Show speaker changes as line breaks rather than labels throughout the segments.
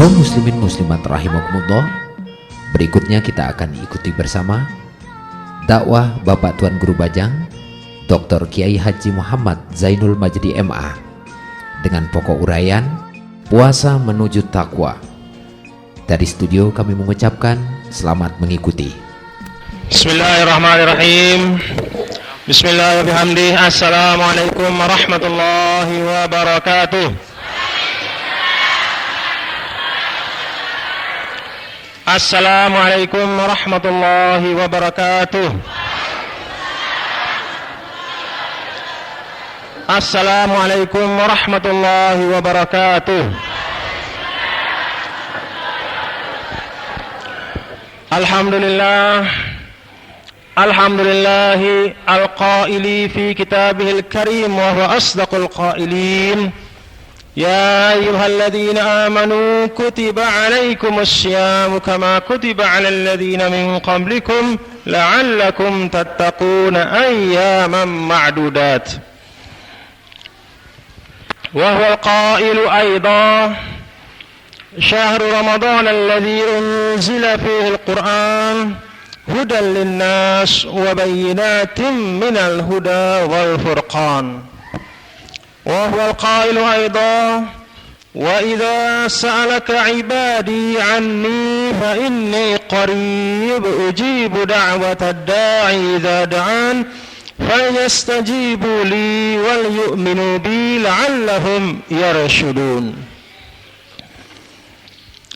Kaum muslimin muslimat rahimakumullah, berikutnya kita akan ikuti bersama dakwah Bapak Tuan Guru Bajang Dr. Kiai Haji Muhammad Zainul Majdi MA dengan pokok uraian puasa menuju takwa. Dari studio kami mengucapkan selamat mengikuti.
Bismillahirrahmanirrahim. Bismillahirrahmanirrahim. Assalamualaikum warahmatullahi wabarakatuh. Assalamualaikum warahmatullahi wabarakatuh. Assalamualaikum warahmatullahi wabarakatuh. Alhamdulillah. Alhamdulillahi al-qaili fi kitabihil karim wa huwa asdaqul qailin. يا أيها الذين آمنوا كتب عليكم الصيام كما كتب على الذين من قبلكم لعلكم تتقون أياما معدودات. وهو القائل أيضا شهر رمضان الذي أنزل فيه القرآن هدى للناس وبينات من الهدى والفرقان. وهو القائل أيضا وإذا سألك عبادي عني فإني قريب أجيب دعوة الداعي إذا دعان فليستجيبوا لي وليؤمنوا بي لعلهم يرشدون.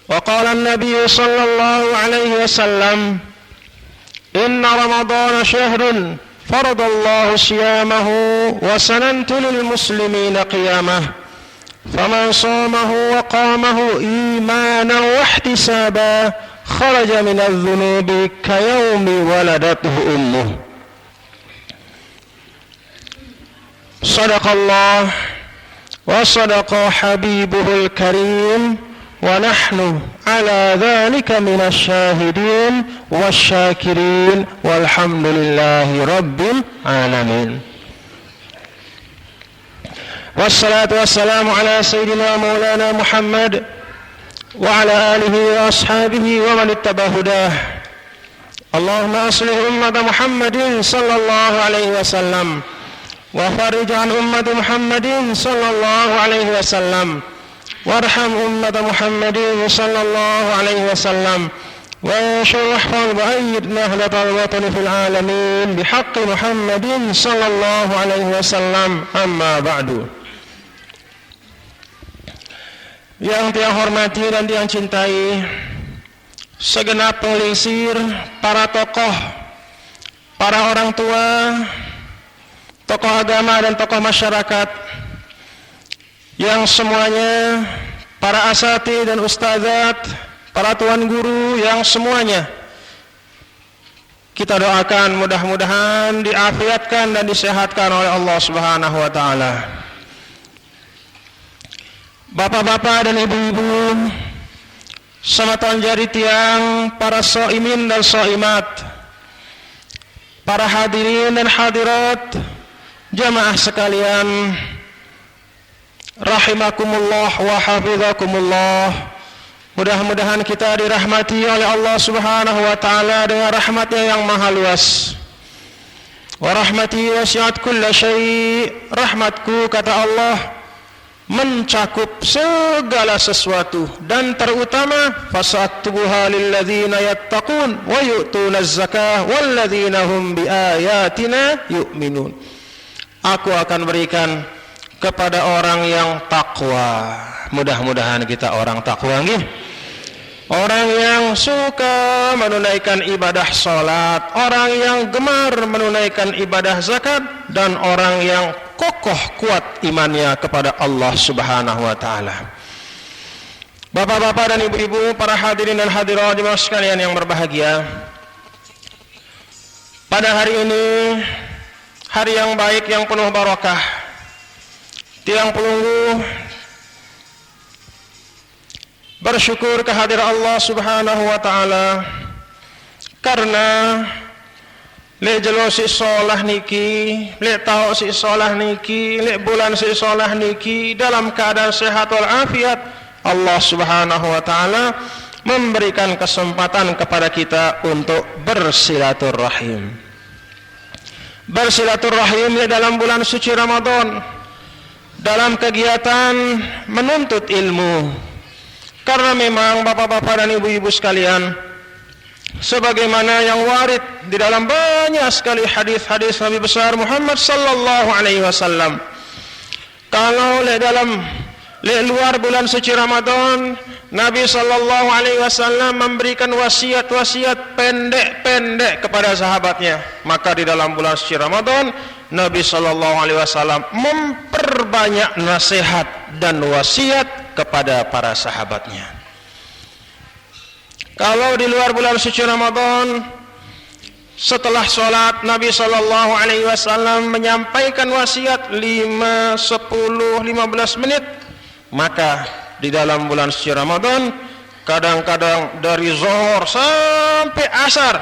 وقال النبي صلى الله عليه وسلم إن رمضان شهر فرض الله صيامه وسننت للمسلمين قيامه فمن صامه وقامه إيمانا واحتسابا خرج من الذنوب كيوم ولدته أمه. صدق الله وصدق حبيبه الكريم ونحن على ذلك من الشاهدين والشاكرين والحمد لله رب العالمين. والصلاة والسلام على سيدنا مولانا محمد وعلى آله وأصحابه ومن اتبع هداه. اللهم أصلح أمة محمد صلى الله عليه وسلم وفرج عن أمة محمد صلى الله عليه وسلم وارحم أمة محمد صلى الله عليه وسلم وانشر واحفظ وأيد نهضة الوطن في العالمين بحق محمد صلى الله عليه وسلم. أما بعد. Yang dia hormati dan dia cintai segenap penglingsir, para tokoh, para orang tua, tokoh agama dan tokoh masyarakat, yang semuanya para asatidz dan ustadzat, para tuan guru yang semuanya kita doakan mudah-mudahan diafiatkan dan disehatkan oleh Allah Subhanahu wa taala. Bapak-bapak dan ibu-ibu, sematan jari tiang, para shaimin dan shaimat, para hadirin dan hadirat, jamaah sekalian, rahimakumullah wa hafizakumullah. Mudah-mudahan kita dirahmati oleh Allah Subhanahu wa taala dengan rahmatnya yang maha luas. Wa rahmati wasi'at kulla syai'. Rahmatku, kata Allah, mencakup segala sesuatu dan terutama fasatubuha lilladzina yattaqun wa yu'tunaz zakah walladzina hum biayatina yu'minun. Aku akan berikan kepada orang yang takwa. Mudah-mudahan kita orang takwa nggih. Orang yang suka menunaikan ibadah salat, orang yang gemar menunaikan ibadah zakat, dan orang yang kokoh kuat imannya kepada Allah Subhanahu wa taala. Bapak-bapak dan ibu-ibu, para hadirin dan hadirat jemaah sekalian yang berbahagia. Pada hari ini, hari yang baik yang penuh barakah, tiang pelunggu bersyukur kehadiran Allah Subhanahu wa taala karena le jelo si solah niki, le tau si solah niki, le bulan si solah niki dalam keadaan sehat wal afiat Allah Subhanahu wa taala memberikan kesempatan kepada kita untuk bersilaturahim. Bersilaturahim di dalam bulan suci Ramadan, dalam kegiatan menuntut ilmu. Karena memang bapak-bapak dan ibu-ibu sekalian, sebagaimana yang warid di dalam banyak sekali hadis-hadis Nabi besar Muhammad sallallahu alaihi wasallam, kalau di luar bulan suci Ramadan, Nabi sallallahu alaihi wasallam memberikan wasiat-wasiat pendek-pendek kepada sahabatnya. Maka di dalam bulan suci Ramadan, Nabi sallallahu alaihi wasallam memperbanyak nasihat dan wasiat kepada para sahabatnya. Kalau di luar bulan suci Ramadan, setelah sholat Nabi sallallahu alaihi wasallam menyampaikan wasiat 5, 10, 15 menit. Maka di dalam bulan suci Ramadan, kadang-kadang dari zuhur sampai asar,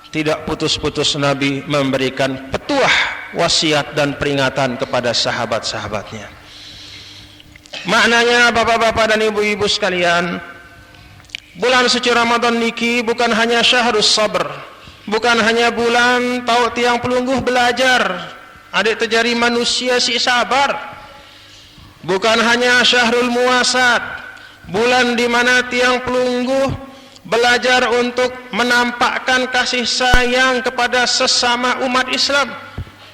tidak putus-putus Nabi memberikan petuah, wasiat dan peringatan kepada sahabat-sahabatnya. Maknanya bapak-bapak dan ibu-ibu sekalian, bulan suci Ramadan niki bukan hanya syahrus sabr, bukan hanya bulan tahu tiang pelungguh belajar, adik terjadi manusia si sabar. Bukan hanya syahrul muasat, bulan di mana tiang pelungguh belajar untuk menampakkan kasih sayang kepada sesama umat Islam.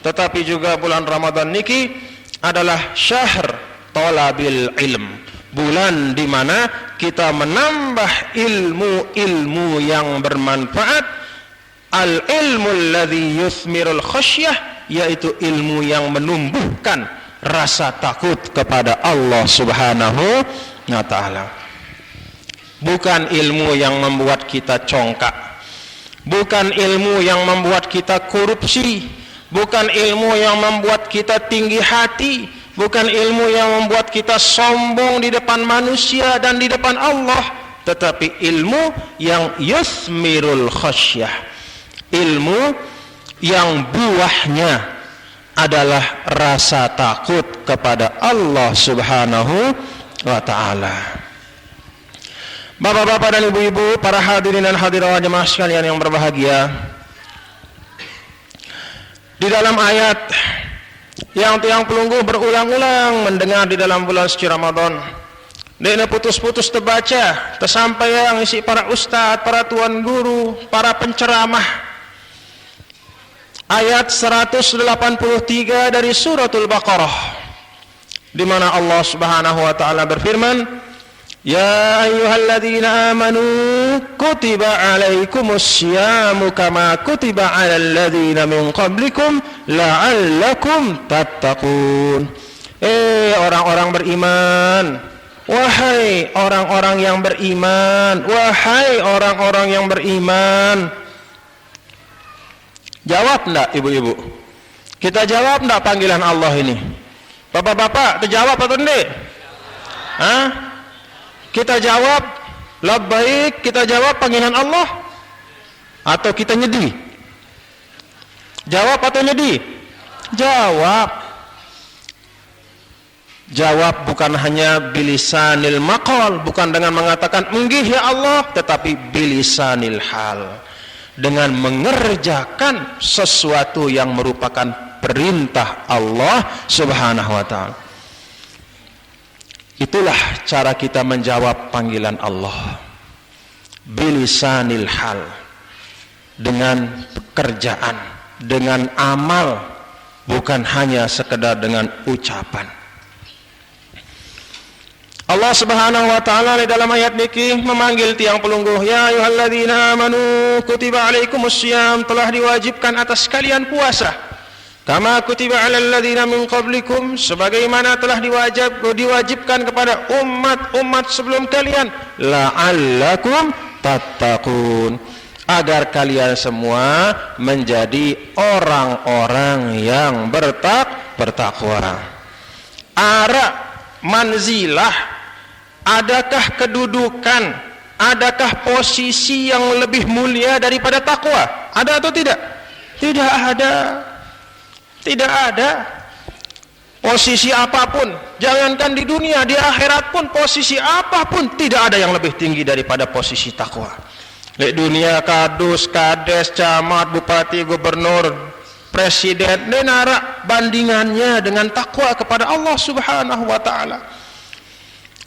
Tetapi juga bulan Ramadan niki adalah syahr talabil ilm, bulan di mana kita menambah ilmu-ilmu yang bermanfaat. Al-ilmu alladhi yuthmirul khasyah, yaitu ilmu yang menumbuhkan rasa takut kepada Allah Subhanahu wa ta'ala. Bukan ilmu yang membuat kita congkak, bukan ilmu yang membuat kita korupsi, bukan ilmu yang membuat kita tinggi hati, bukan ilmu yang membuat kita sombong di depan manusia dan di depan Allah, tetapi ilmu yang yusmirul khasyah, ilmu yang buahnya adalah rasa takut kepada Allah Subhanahu wa ta'ala. Bapak-bapak dan ibu-ibu, para hadirin dan hadirat jemaah sekalian yang berbahagia, di dalam ayat yang tiang pelungguh berulang-ulang mendengar di dalam bulan suci Ramadan, dia putus-putus terbaca, tersampai yang isi para ustadz, para tuan guru, para penceramah. Ayat 183 dari suratul Baqarah, di mana Allah Subhanahu wa taala berfirman, "Ya ayyuhalladzina amanu kutiba alaikumus syamu kama kutiba alal ladzina min qablikum la'allakum tattaqun." Orang-orang beriman, wahai orang-orang yang beriman, wahai orang-orang yang beriman. Jawab enggak ibu-ibu? Kita jawab enggak panggilan Allah ini? Bapak-bapak, terjawab atau enggak? Hah? Kita jawab labbaik, kita jawab panggilan Allah, atau kita nyedi? Jawab atau nyedi? Jawab. Jawab bukan hanya bilisanil maqal, bukan dengan mengatakan enggih ya Allah, tetapi bilisanil hal, dengan mengerjakan sesuatu yang merupakan perintah Allah Subhanahu wa ta'ala. Itulah cara kita menjawab panggilan Allah, bilisanil hal, dengan pekerjaan, dengan amal, bukan hanya sekedar dengan ucapan. Allah Subhanahu wa ta'ala di dalam ayat niki memanggil tiang pelungguh, ya ayyuhalladzina amanu kutiba alaikumus syiyam, telah diwajibkan atas kalian puasa, kama kutiba alal ladzina min qablikum, sebagaimana telah diwajibkan kepada umat-umat sebelum kalian, la'allakum tattaqun, agar kalian semua menjadi orang-orang yang bertakwa. Ara manzilah, adakah kedudukan, adakah posisi yang lebih mulia daripada takwa? Ada atau tidak? Tidak ada. Tidak ada. Posisi apapun, jangankan di dunia, di akhirat pun posisi apapun tidak ada yang lebih tinggi daripada posisi takwa. Di dunia kadus, kades, camat, bupati, gubernur, presiden, nenara bandingannya dengan takwa kepada Allah Subhanahu wa taala.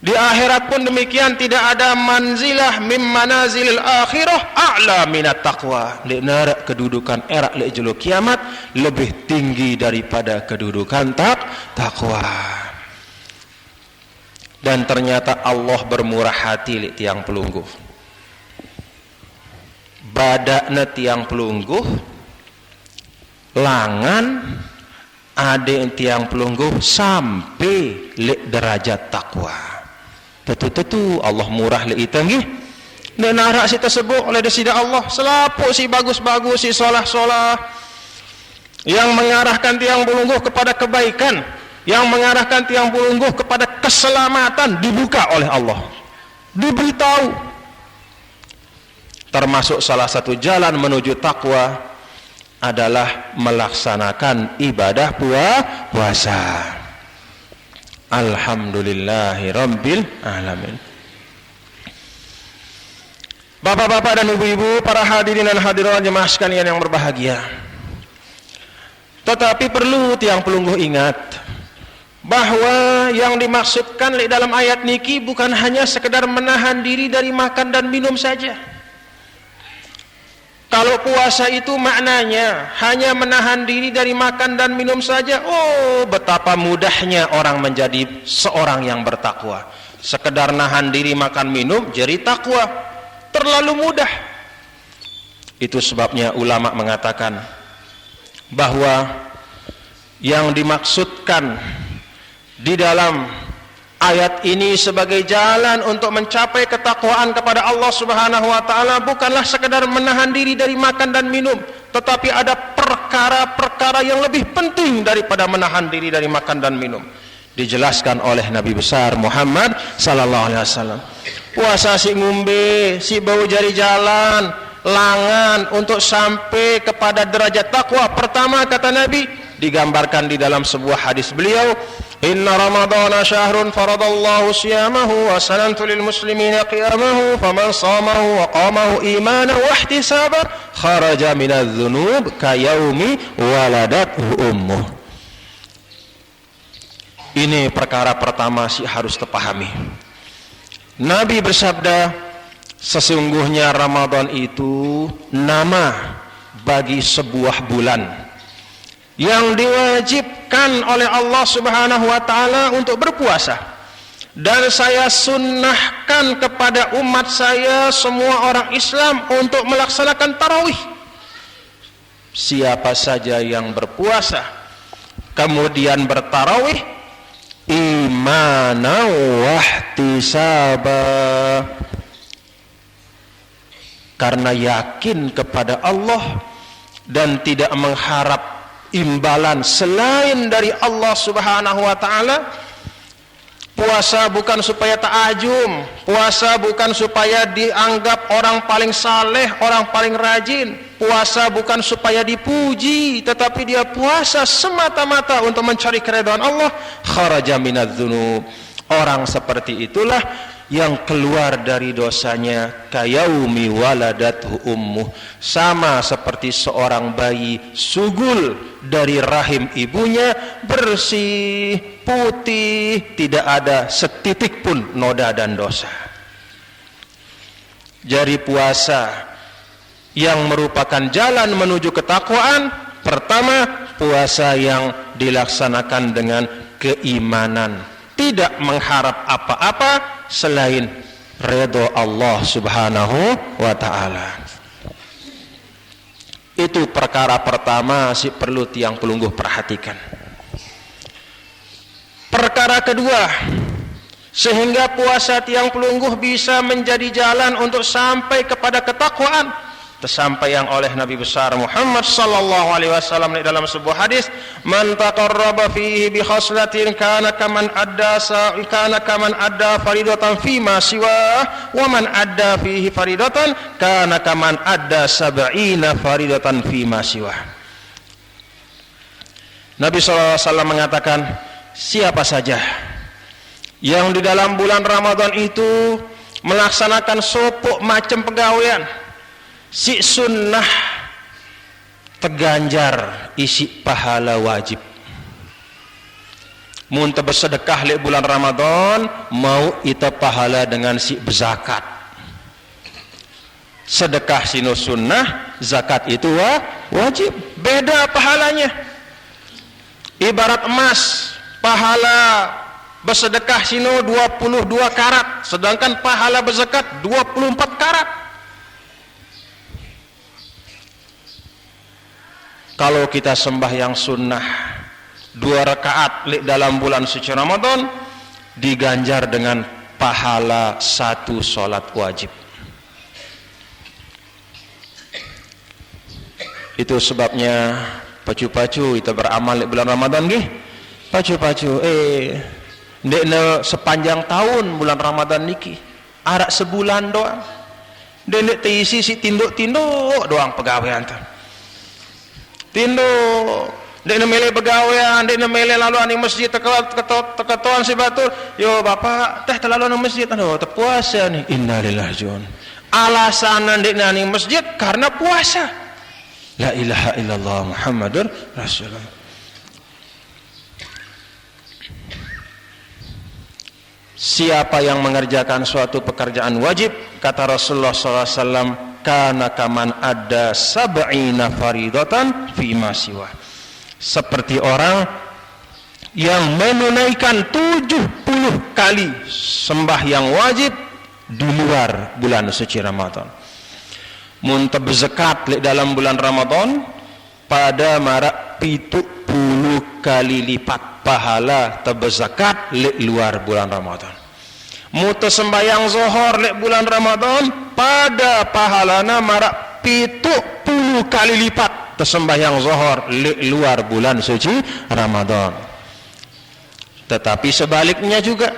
Di akhirat pun demikian, tidak ada manzilah mim manazilil akhirah a'la minat taqwa. Di neraka kedudukan erak le jelo kiamat lebih tinggi daripada kedudukan takwa. Dan ternyata Allah bermurah hati li tiang pelungguh. Badakna tiang pelungguh, langan ade tiang pelungguh sampai le derajat takwa. Tentu Allah murah le itu nggih. Dan narak si tersebut oleh desida Allah selapuk si bagus-bagus, si solah-solah yang mengarahkan tiang pelungguh kepada kebaikan, yang mengarahkan tiang pelungguh kepada keselamatan dibuka oleh Allah. Diberitahu. Termasuk salah satu jalan menuju takwa adalah melaksanakan ibadah puasa. Alhamdulillahi Rabbil Alamin. Bapak-bapak dan ibu-ibu, para hadirin dan hadirat jemaah sekalian yang berbahagia. Tetapi perlu tiang pelungguh ingat bahwa yang dimaksudkan di dalam ayat niki bukan hanya sekedar menahan diri dari makan dan minum saja. Kalau puasa itu maknanya hanya menahan diri dari makan dan minum saja, oh betapa mudahnya orang menjadi seorang yang bertakwa. Sekedar nahan diri makan minum jadi takwa, terlalu mudah. Itu sebabnya ulama mengatakan bahwa yang dimaksudkan di dalam ayat ini sebagai jalan untuk mencapai ketakwaan kepada Allah Subhanahu wa taala bukanlah sekedar menahan diri dari makan dan minum, tetapi ada perkara-perkara yang lebih penting daripada menahan diri dari makan dan minum. Dijelaskan oleh Nabi besar Muhammad sallallahu alaihi wasallam. Puasa si ngumbe, si bau jari jalan, langan untuk sampai kepada derajat takwa. Pertama kata Nabi digambarkan di dalam sebuah hadis beliau, Inna Ramadana syahrun faradallahu siyamahu wa sanantu lil muslimina qiyamahu faman samahu wa qamahu imanan wa ihtisaban kharaja minadz dzunub kayaumi waladathu ummuh. Ini perkara pertama sih harus terpahami. Nabi bersabda, sesungguhnya Ramadan itu nama bagi sebuah bulan yang diwajibkan oleh Allah Subhanahu wa taala untuk berpuasa, dan saya sunnahkan kepada umat saya semua orang Islam untuk melaksanakan tarawih. Siapa saja yang berpuasa kemudian bertarawih imanan wahtisaba, karena yakin kepada Allah dan tidak mengharap imbalan selain dari Allah Subhanahu wa taala. Puasa bukan supaya ta'ajum, puasa bukan supaya dianggap orang paling saleh, orang paling rajin, puasa bukan supaya dipuji, tetapi dia puasa semata-mata untuk mencari keridhaan Allah. Kharaja minadz dzunub. Orang seperti itulah yang keluar dari dosanya kayaumi waladathu ummuh, sama seperti seorang bayi sugul dari rahim ibunya, bersih, putih, tidak ada setitik pun noda dan dosa. Jadi puasa yang merupakan jalan menuju ketakwaan, pertama puasa yang dilaksanakan dengan keimanan, tidak mengharap apa-apa selain ridho Allah Subhanahu wa taala. Itu perkara pertama sih perlu tiang pelungguh perhatikan. Perkara kedua, sehingga puasa tiang pelungguh bisa menjadi jalan untuk sampai kepada ketakwaan, tersampaikan oleh Nabi besar Muhammad sallallahu alaihi wasallam di dalam sebuah hadis, man taqarraba fihi bi khaslatin kana kaman adda faridatan fi ma siwa wa man adda fihi faridatan kana kaman adda 70 faridatan fi ma siwa. Nabi sallallahu alaihi wasallam mengatakan, siapa saja yang di dalam bulan Ramadan itu melaksanakan sopok macam pegawaian si sunnah terganjar isi pahala wajib. Mun bersedekah le bulan Ramadan mau ita pahala dengan si berzakat. Sedekah sino sunnah, zakat itu wajib. Beda pahalanya. Ibarat emas, pahala bersedekah sino 22 karat, sedangkan pahala berzakat 24 karat. Kalau kita sembahyang sunnah 2 rakaat dalam bulan suci Ramadan diganjar dengan pahala 1 solat wajib. Itu sebabnya pacu-pacu kita beramal di bulan Ramadan gih. Pacu-pacu ndekne sepanjang tahun bulan Ramadan niki arak sebulan doang. Ndek teisi si tinduk-tinduk doang pegawaian tu. Tinduk dek nemele pegawaian, dek nemele lalu aning masjid teketoan si batur. Yo bapak, teh terlalu aning masjid, aduh terpuasa nih. Innalillahi rajiun. Alasan dek aning masjid karena puasa. La ilaha illallah Muhammadur Rasulullah. Siapa yang mengerjakan suatu pekerjaan wajib, kata Rasulullah SAW, kana kaman ada sab'ina faridatan fi ma siwa. Seperti orang yang menunaikan 70 kali sembahyang wajib di luar bulan suci Ramadan. Mun berzakat dalam bulan Ramadan pada marak 70 kali lipat pahala berzakat luar bulan Ramadan. Mun sembahyang zuhur bulan Ramadan pada pahalana marak 70 kali lipat sembahyang zuhur luar bulan suci Ramadan. Tetapi sebaliknya juga,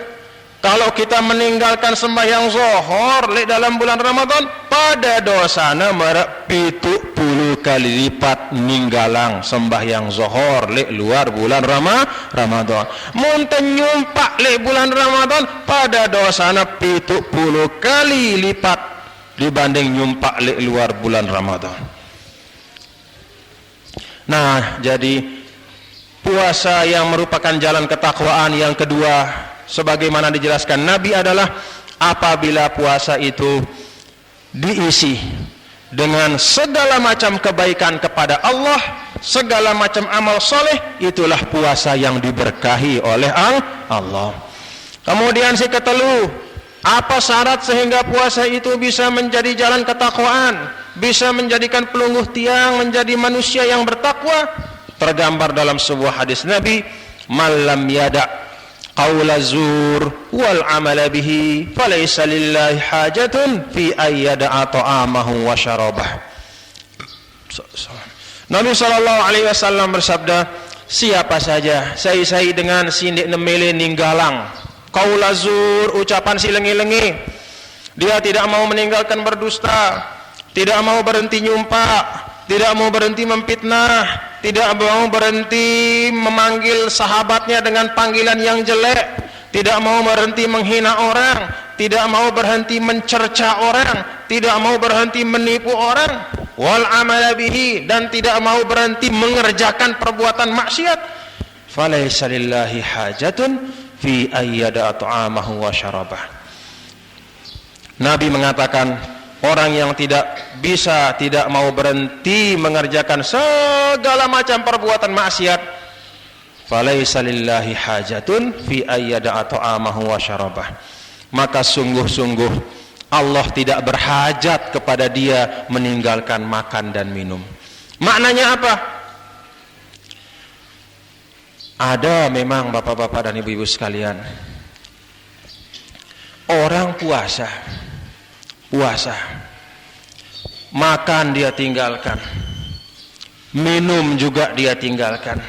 kalau kita meninggalkan sembahyang zuhur dalam bulan Ramadan pada dosana marak 70 kali lipat ninggalang sembahyang zuhur luar bulan Ramadan. Mun nyumpak bulan Ramadan pada dosana 70 kali lipat dibanding nyumpak luar bulan Ramadan. Nah, jadi puasa yang merupakan jalan ketakwaan yang kedua, sebagaimana dijelaskan Nabi, adalah apabila puasa itu diisi dengan segala macam kebaikan kepada Allah, segala macam amal soleh, itulah puasa yang diberkahi oleh Allah. Kemudian si ketelu, apa syarat sehingga puasa itu bisa menjadi jalan ketakwaan, bisa menjadikan pelungguh tiang menjadi manusia yang bertakwa? Tergambar dalam sebuah hadis Nabi, "Malam yada qaula zur wal amala bihi falaysa lillahi hajatun fi ayyada'a ta'amahu wa syarabah." Nabi SAW bersabda, siapa saja sai-sai dengan sindik nemele ninggalang qaula zur, ucapan si lengi-lengi, dia tidak mau meninggalkan berdusta, tidak mau berhenti nyumpak, tidak mau berhenti memfitnah, tidak mau berhenti memanggil sahabatnya dengan panggilan yang jelek, tidak mau berhenti menghina orang, tidak mau berhenti mencerca orang, tidak mau berhenti menipu orang, wal amala bihi, dan tidak mau berhenti mengerjakan perbuatan maksiat. Falaysa lillahi hajatun fi ayyada ta'amahu wa syarabah. Nabi mengatakan, orang yang tidak mau berhenti mengerjakan segala macam perbuatan maksiat, falaisa lillahi hajatun fi ayyada ta'amahu wa syarabah, maka sungguh-sungguh Allah tidak berhajat kepada dia meninggalkan makan dan minum. Maknanya apa? Ada memang bapak-bapak dan ibu-ibu sekalian, orang puasa makan dia tinggalkan, minum juga dia tinggalkan.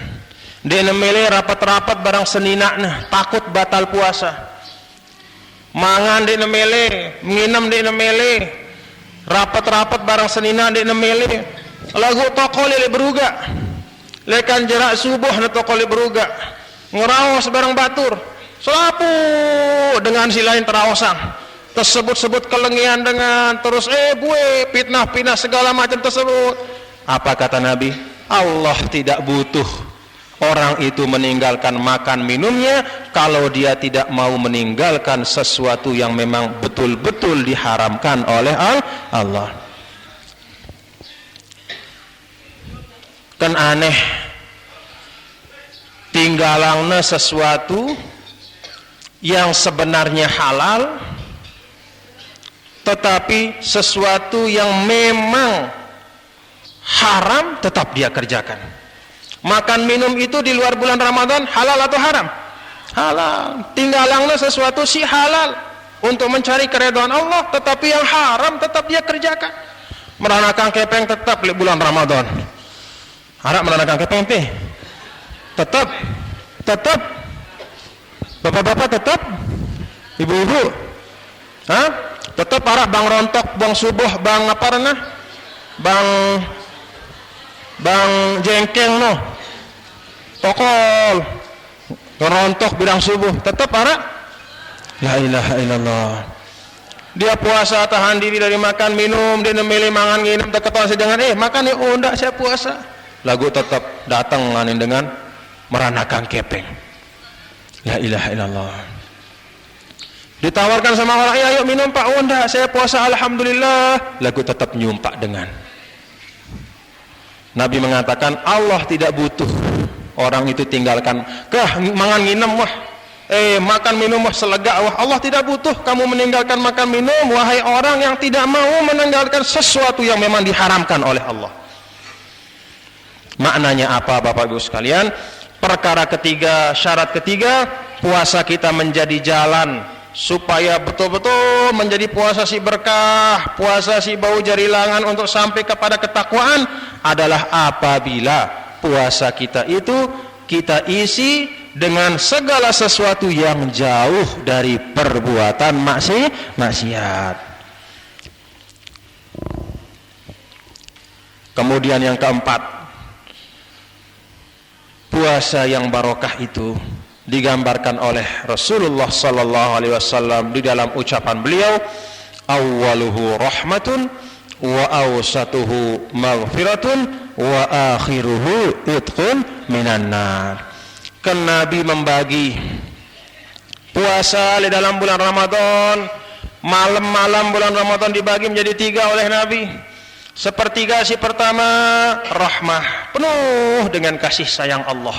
Dia nemele rapat-rapat barang seninakna, takut batal puasa. Mangan dia nemele, nginam dia nemele, rapat-rapat barang seninak dia nemele. Lagu toko lele beruga, lekan jarak subuh na toko lele beruga, ngeraos bareng batur, selapu dengan si lain teraosang, tersebut-sebut kelengian dengan terus gue fitnah-fitnah segala macam tersebut. Apa kata Nabi? Allah tidak butuh orang itu meninggalkan makan minumnya kalau dia tidak mau meninggalkan sesuatu yang memang betul-betul diharamkan oleh Allah. Kan aneh, tinggalangna sesuatu yang sebenarnya halal, tetapi sesuatu yang memang haram tetap dia kerjakan. Makan minum itu di luar bulan Ramadan halal atau haram? Halal. Tinggalangna sesuatu si halal untuk mencari keridhaan Allah, tetapi yang haram tetap dia kerjakan. Meranakan kepeng tetap di bulan Ramadan. Harap meranakan kepeng teh. Tetap. Bapak-bapak tetap. Ibu-ibu. Hah? Tetap harap bang rontok, bang subuh, bang apa renah? Bang jengkeng no. Tokol. Rontok bidang subuh. Tetap harap. La ilaha illallah. Dia puasa tahan diri dari makan minum, dia nemeli mangan nginep deketan sedengan makan ya undak saya puasa. Lagu tetap datang dengan meranakan kepeng. La ilaha illallah. Ditawarkan sama orang, ayo minum Pak, enggak, saya puasa alhamdulillah. Lagu tetap nyumpak dengan. Nabi mengatakan Allah tidak butuh orang itu tinggalkan mangan nginem wah. Makan minum wah selega wah. Allah tidak butuh kamu meninggalkan makan minum wahai orang yang tidak mau meninggalkan sesuatu yang memang diharamkan oleh Allah. Maknanya apa Bapak Ibu sekalian? Perkara ketiga, syarat ketiga, puasa kita menjadi jalan supaya betul-betul menjadi puasa si berkah, puasa si bau jari langan untuk sampai kepada ketakwaan adalah apabila puasa kita itu kita isi dengan segala sesuatu yang jauh dari perbuatan maksiat. Kemudian yang keempat, puasa yang barokah itu digambarkan oleh Rasulullah sallallahu alaihi wasallam di dalam ucapan beliau, awwaluhu rahmatun wa awsatuhu maghfiratun wa akhiruhu itqun minan nar. Kan Nabi membagi puasa di dalam bulan Ramadan, malam-malam bulan Ramadan dibagi menjadi 3 oleh Nabi. Sepertiga si pertama rahmah, penuh dengan kasih sayang Allah.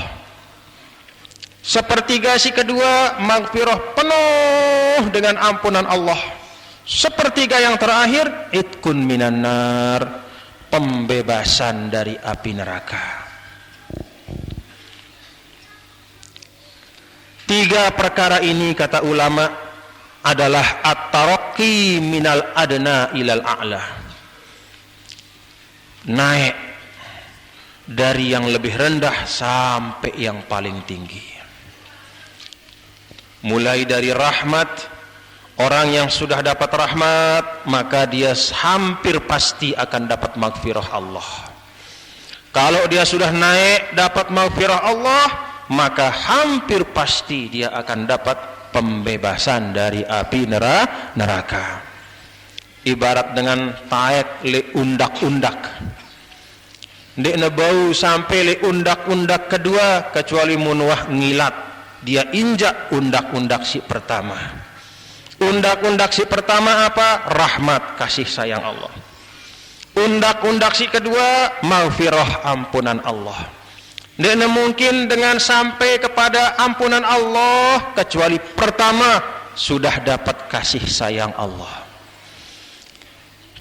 Sepertiga si kedua maghfirah, penuh dengan ampunan Allah. Sepertiga yang terakhir itqun minan nar, pembebasan dari api neraka. 3 perkara ini kata ulama adalah at-taraqi minal adna ilal a'la. Naik dari yang lebih rendah sampai yang paling tinggi. Mulai dari rahmat, orang yang sudah dapat rahmat maka dia hampir pasti akan dapat maghfirah Allah. Kalau dia sudah naik dapat maghfirah Allah, maka hampir pasti dia akan dapat pembebasan dari api neraka. Ibarat dengan taek le undak-undak. Dek nebau sampai le undak-undak kedua kecuali munwah ngilat. Dia injak undak-undak si pertama. Undak-undak si pertama apa? Rahmat, kasih sayang Allah. Undak-undak si kedua maghfirah, ampunan Allah. Dek mungkin dengan sampai kepada ampunan Allah kecuali pertama sudah dapat kasih sayang Allah.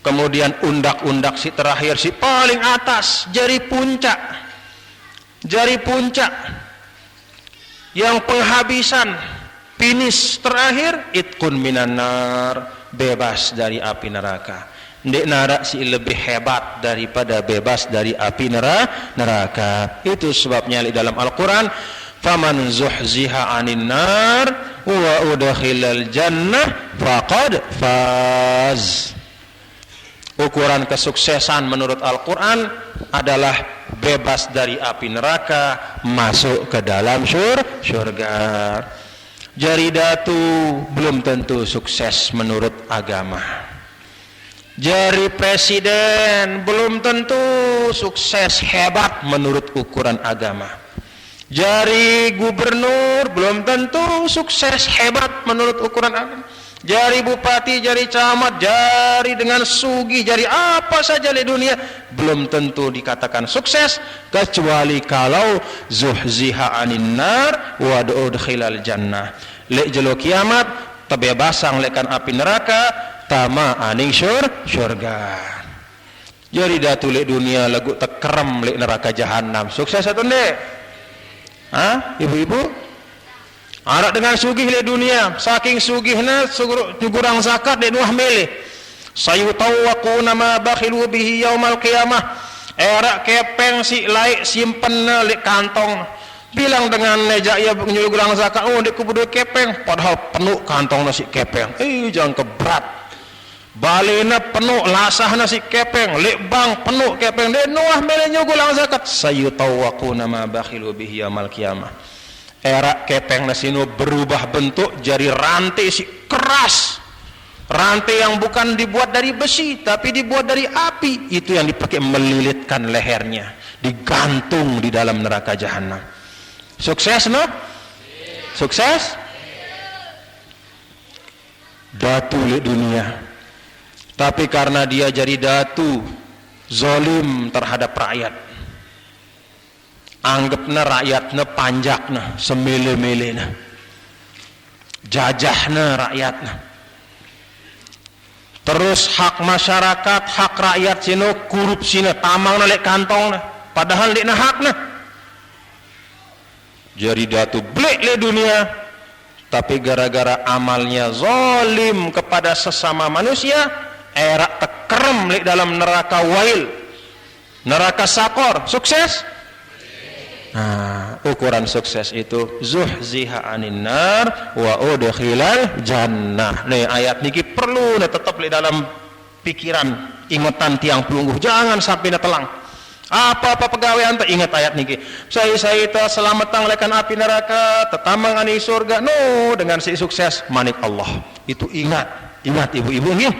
Kemudian undak-undak si terakhir, si paling atas, jari puncak yang penghabisan, finish terakhir, itqun minan nar, bebas dari api neraka. Ndek narak si lebih hebat daripada bebas dari api neraka. Itu sebabnya di dalam Al-Quran, faman zuhziha anin nar wa udkhilal jannah faqad faz. Ukuran kesuksesan menurut Al-Quran adalah bebas dari api neraka, masuk ke dalam surga. Jari datu belum tentu sukses menurut agama. Jari presiden belum tentu sukses hebat menurut ukuran agama. Jari gubernur belum tentu sukses hebat menurut ukuran agama. Jari bupati, jari camat, jari dengan sugih, jari apa saja di dunia belum tentu dikatakan sukses kecuali kalau zuhziha anin nar wa udkhilal jannah. Lek jelo kiamat tebebasan lekan api neraka, tama aning syurga. Jadi datu lek dunia lagu tekerem lek neraka jahanam. Sukses atau ndek? Hah, ibu-ibu? Anak dengan sugih lek dunia, saking sugihna nyugurang zakat lek nuah milih. Sayutawwaquna ma bakhilu bihi yaumal qiyamah. Era kepeng si laik simpen lek kantong. Bilang dengan neja ya nyugurang zakat, oh dek kudu kepeng, padahal penuh kantong nasi kepeng. Jangan keberat. Balena penuh lasah nasi kepeng, lek bang penuh kepeng. Dek nuah milih nyugurang zakat. Sayutawwaquna ma bakhilu bihi yaumal qiyamah. Era kepeng nasino berubah bentuk jadi rantai si keras, rantai yang bukan dibuat dari besi tapi dibuat dari api. Itu yang dipakai melilitkan lehernya, digantung di dalam neraka jahanam. Sukses no? Sukses? Datu di dunia, tapi karena dia jadi datu zalim terhadap rakyat, anggapna rakyatna panjakna, semele-melena, jajahna rakyatna. Terus hak masyarakat, hak rakyat sino korupsina, tamangna lek kantongna, padahal lekna hakna. Jadi datu blek le dunia, tapi gara-gara amalnya zalim kepada sesama manusia, era tekerem lek dalam neraka wail, neraka sakor. Sukses? Nah, ukuran sukses itu zuhziha anin nar wa udkhilal jannah. Nih ayat niki perlu tetap di dalam pikiran, ingatan tiang pelungguh, jangan sampai telang. Apa-apa pegawaian teh ingat ayat niki. Saya teh selamat lekan api neraka, tetamang ani surga. No, dengan si sukses manik Allah. Itu ingat ibu-ibu nggih.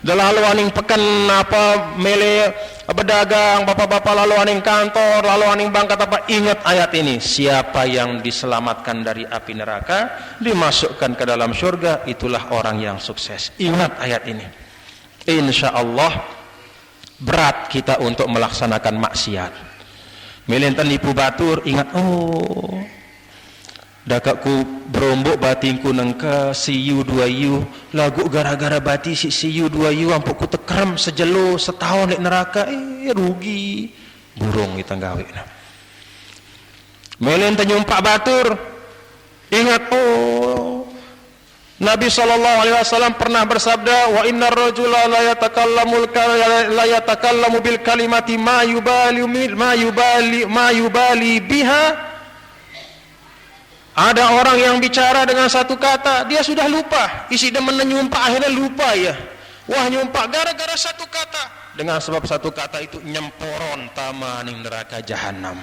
Lalu aning pekan apa mele berdagang, bapak-bapak lalu aning kantor, lalu aning bangkat apa, ingat ayat ini. Siapa yang diselamatkan dari api neraka, dimasukkan ke dalam surga, itulah orang yang sukses. Ingat ayat ini. Insya Allah berat kita untuk melaksanakan maksiat. Melintan nipu batur, ingat, oh dakakku berombok batingku nengka siyu dua yu, lagu gara-gara bati si siyu dua yu ampuk ku tekerem sejelo setahun di neraka, rugi burung kita gawe. Melintan nyumpak batur, ingat, oh Nabi SAW pernah bersabda, wa innar rajula la yatakallamu bil kalimati ma yubali biha. Ada orang yang bicara dengan satu kata, dia sudah lupa, isi demen nyumpak akhirnya lupa ya. Wah nyumpak gara-gara satu kata, dengan sebab satu kata itu nyemporon tamaning neraka jahanam.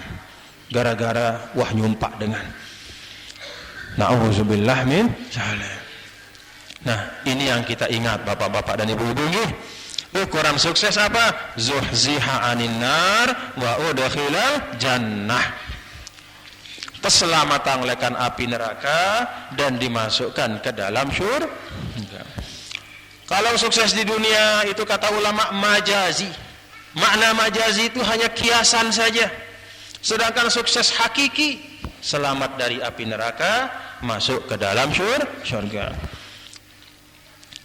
Gara-gara wah nyumpak dengan. Na'udzubillah min dzalik. Nah, ini yang kita ingat bapak-bapak dan ibu-ibu nggih. Ukuran sukses apa? Zuhziha anin nar wa udkhilal jannah. Keselamatan lekan api neraka dan dimasukkan ke dalam surga. Kalau sukses di dunia itu kata ulama majazi. Makna majazi itu hanya kiasan saja. Sedangkan sukses hakiki, selamat dari api neraka, masuk ke dalam surga.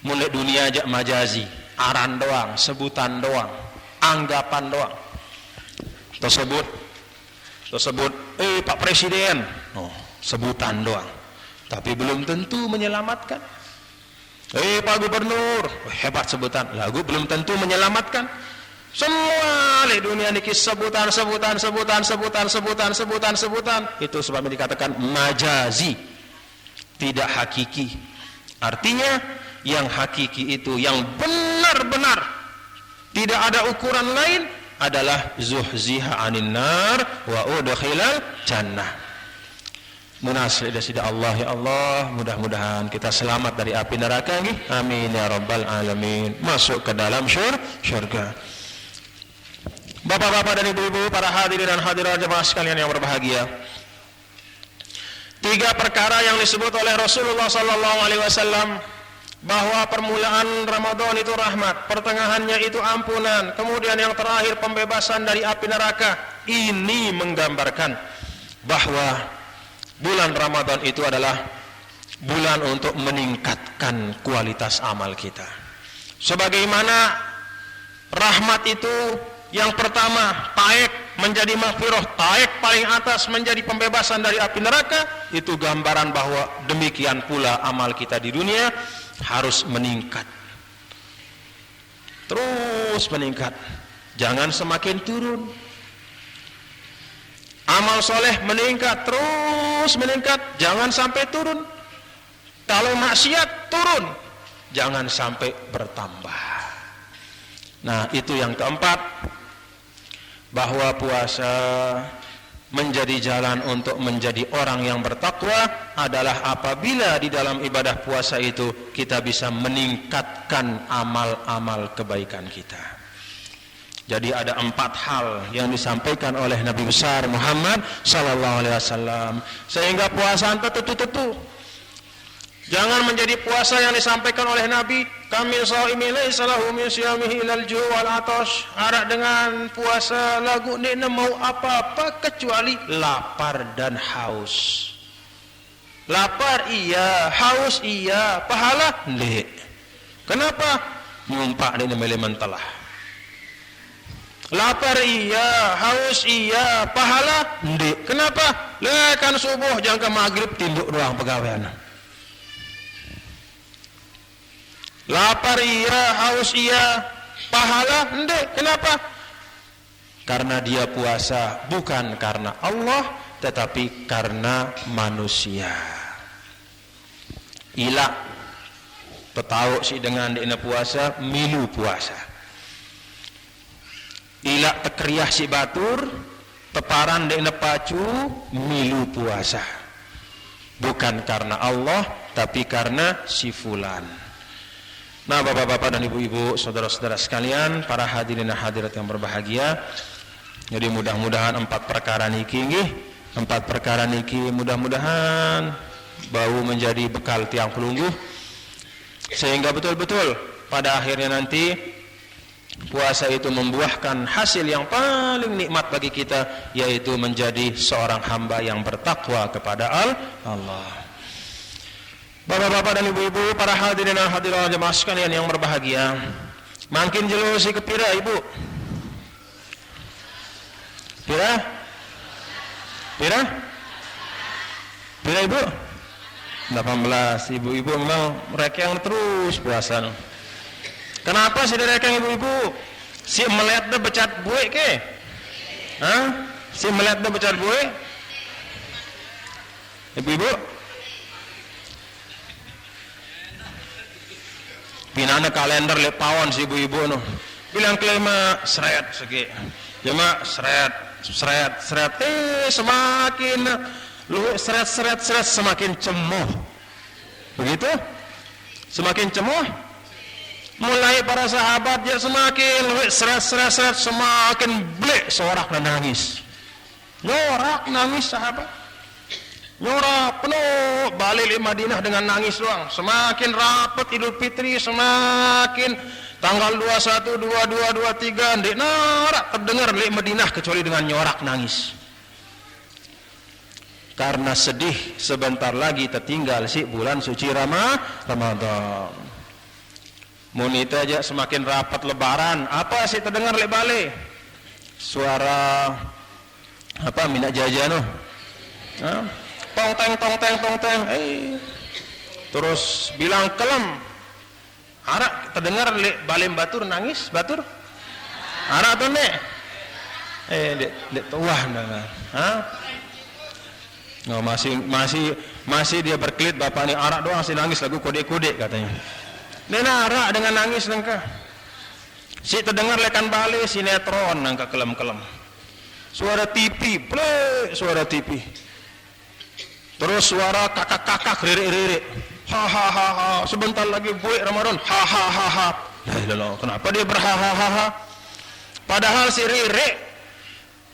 Mulai dunia aja majazi, aran doang, sebutan doang, anggapan doang. Tersebut Pak Presiden, sebutan doang, tapi belum tentu menyelamatkan. Pak Gubernur, hebat sebutan, lagu belum tentu menyelamatkan. Semua di dunia niki sebutan, itu sebabnya dikatakan majazi, tidak hakiki. Artinya yang hakiki itu yang benar-benar tidak ada ukuran lain adalah zuhziha 'anil nar wa udkhilal jannah. Munasib Allah ya Allah, mudah-mudahan kita selamat dari api neraka nggih. Amin ya rabbal alamin. Masuk ke dalam syurga. Bapak-bapak dan ibu-ibu, para hadirin dan hadirat jemaah sekalian yang berbahagia. 3 perkara yang disebut oleh Rasulullah sallallahu alaihi wasallam, bahwa permulaan Ramadan itu rahmat, pertengahannya itu ampunan, kemudian yang terakhir pembebasan dari api neraka. Ini menggambarkan bahwa bulan Ramadan itu adalah bulan untuk meningkatkan kualitas amal kita. Sebagaimana rahmat itu yang pertama taek menjadi maghfirah, taek paling atas menjadi pembebasan dari api neraka, itu gambaran bahwa demikian pula amal kita di dunia harus meningkat, terus meningkat, jangan semakin turun. Amal soleh meningkat, terus meningkat, jangan sampai turun. Kalau maksiat turun, jangan sampai bertambah. Nah, itu yang keempat, bahwa puasa menjadi jalan untuk menjadi orang yang bertakwa adalah apabila di dalam ibadah puasa itu kita bisa meningkatkan amal-amal kebaikan kita. Jadi ada 4 hal yang disampaikan oleh Nabi besar Muhammad sallallahu alaihi wasallam, sehingga puasa tetu. Jangan menjadi puasa yang disampaikan oleh Nabi, kami shaimi laisa lahu min siyamihi ilal ju' wal atash. Harap dengan puasa lagu ni mau apa-apa kecuali lapar dan haus. Lapar iya, haus iya, pahala ndek. Kenapa? Nyumpak di nemele mentelah. Lapar iya, haus iya, pahala ndek. Kenapa? Lekan subuh jangka maghrib tinduk doang pegawaian. Lapar iya, haus iya, pahala ndek. Kenapa? Karena dia puasa bukan karena Allah, tetapi karena manusia. Ilak petau si dengan dina puasa milu puasa. Ilak tekriah si batur teparan dina pacu milu puasa. Bukan karena Allah, tapi karena si fulan. Nah, bapak-bapak dan ibu-ibu, saudara-saudara sekalian, para hadirin dan hadirat yang berbahagia, jadi mudah-mudahan 4 perkara niki nggih, 4 perkara niki mudah-mudahan bau menjadi bekal tiang pelungguh, sehingga betul-betul pada akhirnya nanti puasa itu membuahkan hasil yang paling nikmat bagi kita, yaitu menjadi seorang hamba yang bertakwa kepada Allah. Bapak-bapak dan ibu-ibu, para hadirin dan hadirat jemaah sekalian yang berbahagia, makin jelo si kepira ibu. Pira ibu? 18. Ibu-ibu memang mereka yang terus puasa. Kenapa si mereka ibu-ibu? Si melihat dah becat buik ke? Hah? Si melihat dah becat buik? Ibu-ibu? Pinana kalender le pawon si ibu-ibu no. Bilang kelima seret segi. Jema seret. Semakin lu seret semakin cemoh. Begitu? Semakin cemoh. Mulai para sahabat dia semakin lu seret semakin blek sorak dan nangis. Nyorak nangis sahabat. Nyorak penuh balik di Madinah dengan nangis doang. Semakin rapat Idul Fitri, semakin tanggal 21, 22, 23 ndek norak terdengar di Madinah kecuali dengan nyorak nangis. Karena sedih sebentar lagi tertinggal si bulan suci Ramadan. Munita aja semakin rapat lebaran, apa sih terdengar lek balik? Suara apa minyak jajan noh. Tong teng. Terus bilang kelem. Arak terdengar lek balim batur nangis, batur. Arak tuh nek. Dek tuah nah. Hah? No, masih dia berkelit bapak ni arak doang si nangis lagu kode-kode katanya. Nena arak dengan nangis nengka. Si terdengar lekan balik sinetron nangka kelem-kelem. Suara TV, suara TV. Terus suara kakak-kakak ririk-ririk. Ha. Sebentar lagi buik Ramadan. Ha. Kenapa dia berha-ha-ha? Padahal si ririk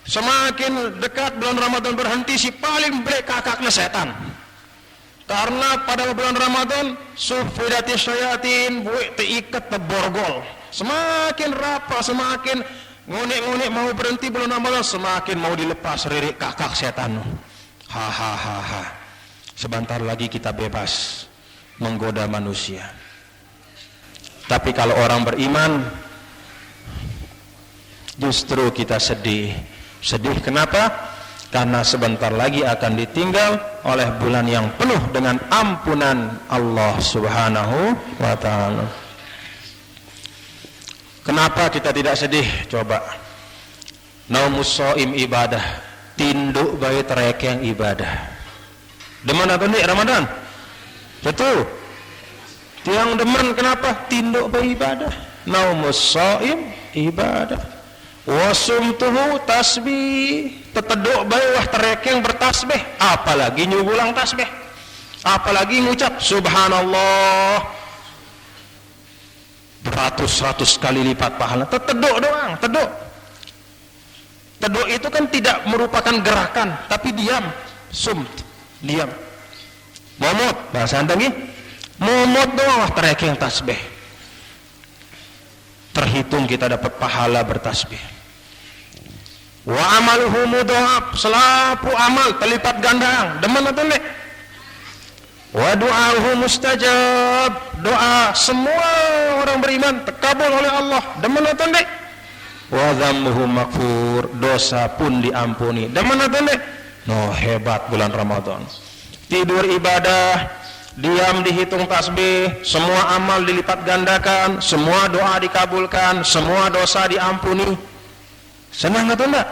semakin dekat bulan Ramadan berhenti, si paling break kakaknya setan. Karena pada bulan Ramadan sufidati syayatin, buik teikat teborgol. Semakin rapat, semakin ngunik-ngunik mau berhenti bulan Ramadan, semakin mau dilepas ririk kakak setan. Ha. Sebentar lagi kita bebas menggoda manusia. Tapi kalau orang beriman, justru kita sedih. Sedih kenapa? Karena sebentar lagi akan ditinggal oleh bulan yang penuh dengan ampunan Allah Subhanahu wa ta'ala. Kenapa kita tidak sedih? Coba. Naumus shaim ibadah, tinduk bayi terekeng ibadah. Demen atau enggak Ramadan? Betul. Tiang demen kenapa? Tinduk bayi ibadah. Naumus shaim ibadah. Wasumtuhu tasbih, teteduk bayi wah terekeng bertasbih, apalagi nyugulang tasbih, apalagi ngucap subhanallah beratus-ratus kali lipat pahala. Teteduk doang, teduk. Teduk itu kan tidak merupakan gerakan, tapi diam, sumt, diam. Momot, bahasa Anda nih, momot doang wah terekeng tasbih. Terhitung kita dapat pahala bertasbih. Wa amaluhu mudhaf, selapu amal terlipat gandang. Demen atau enggak? Wa du'ahu mustajab, doa semua orang beriman terkabul oleh Allah. Demen atau enggak? Wa dhammuhu maghfur, dosa pun diampuni. Demen atau enggak? No, hebat bulan Ramadan. Tidur ibadah, diam dihitung tasbih, semua amal dilipat gandakan, semua doa dikabulkan, semua dosa diampuni. Senang atau enggak?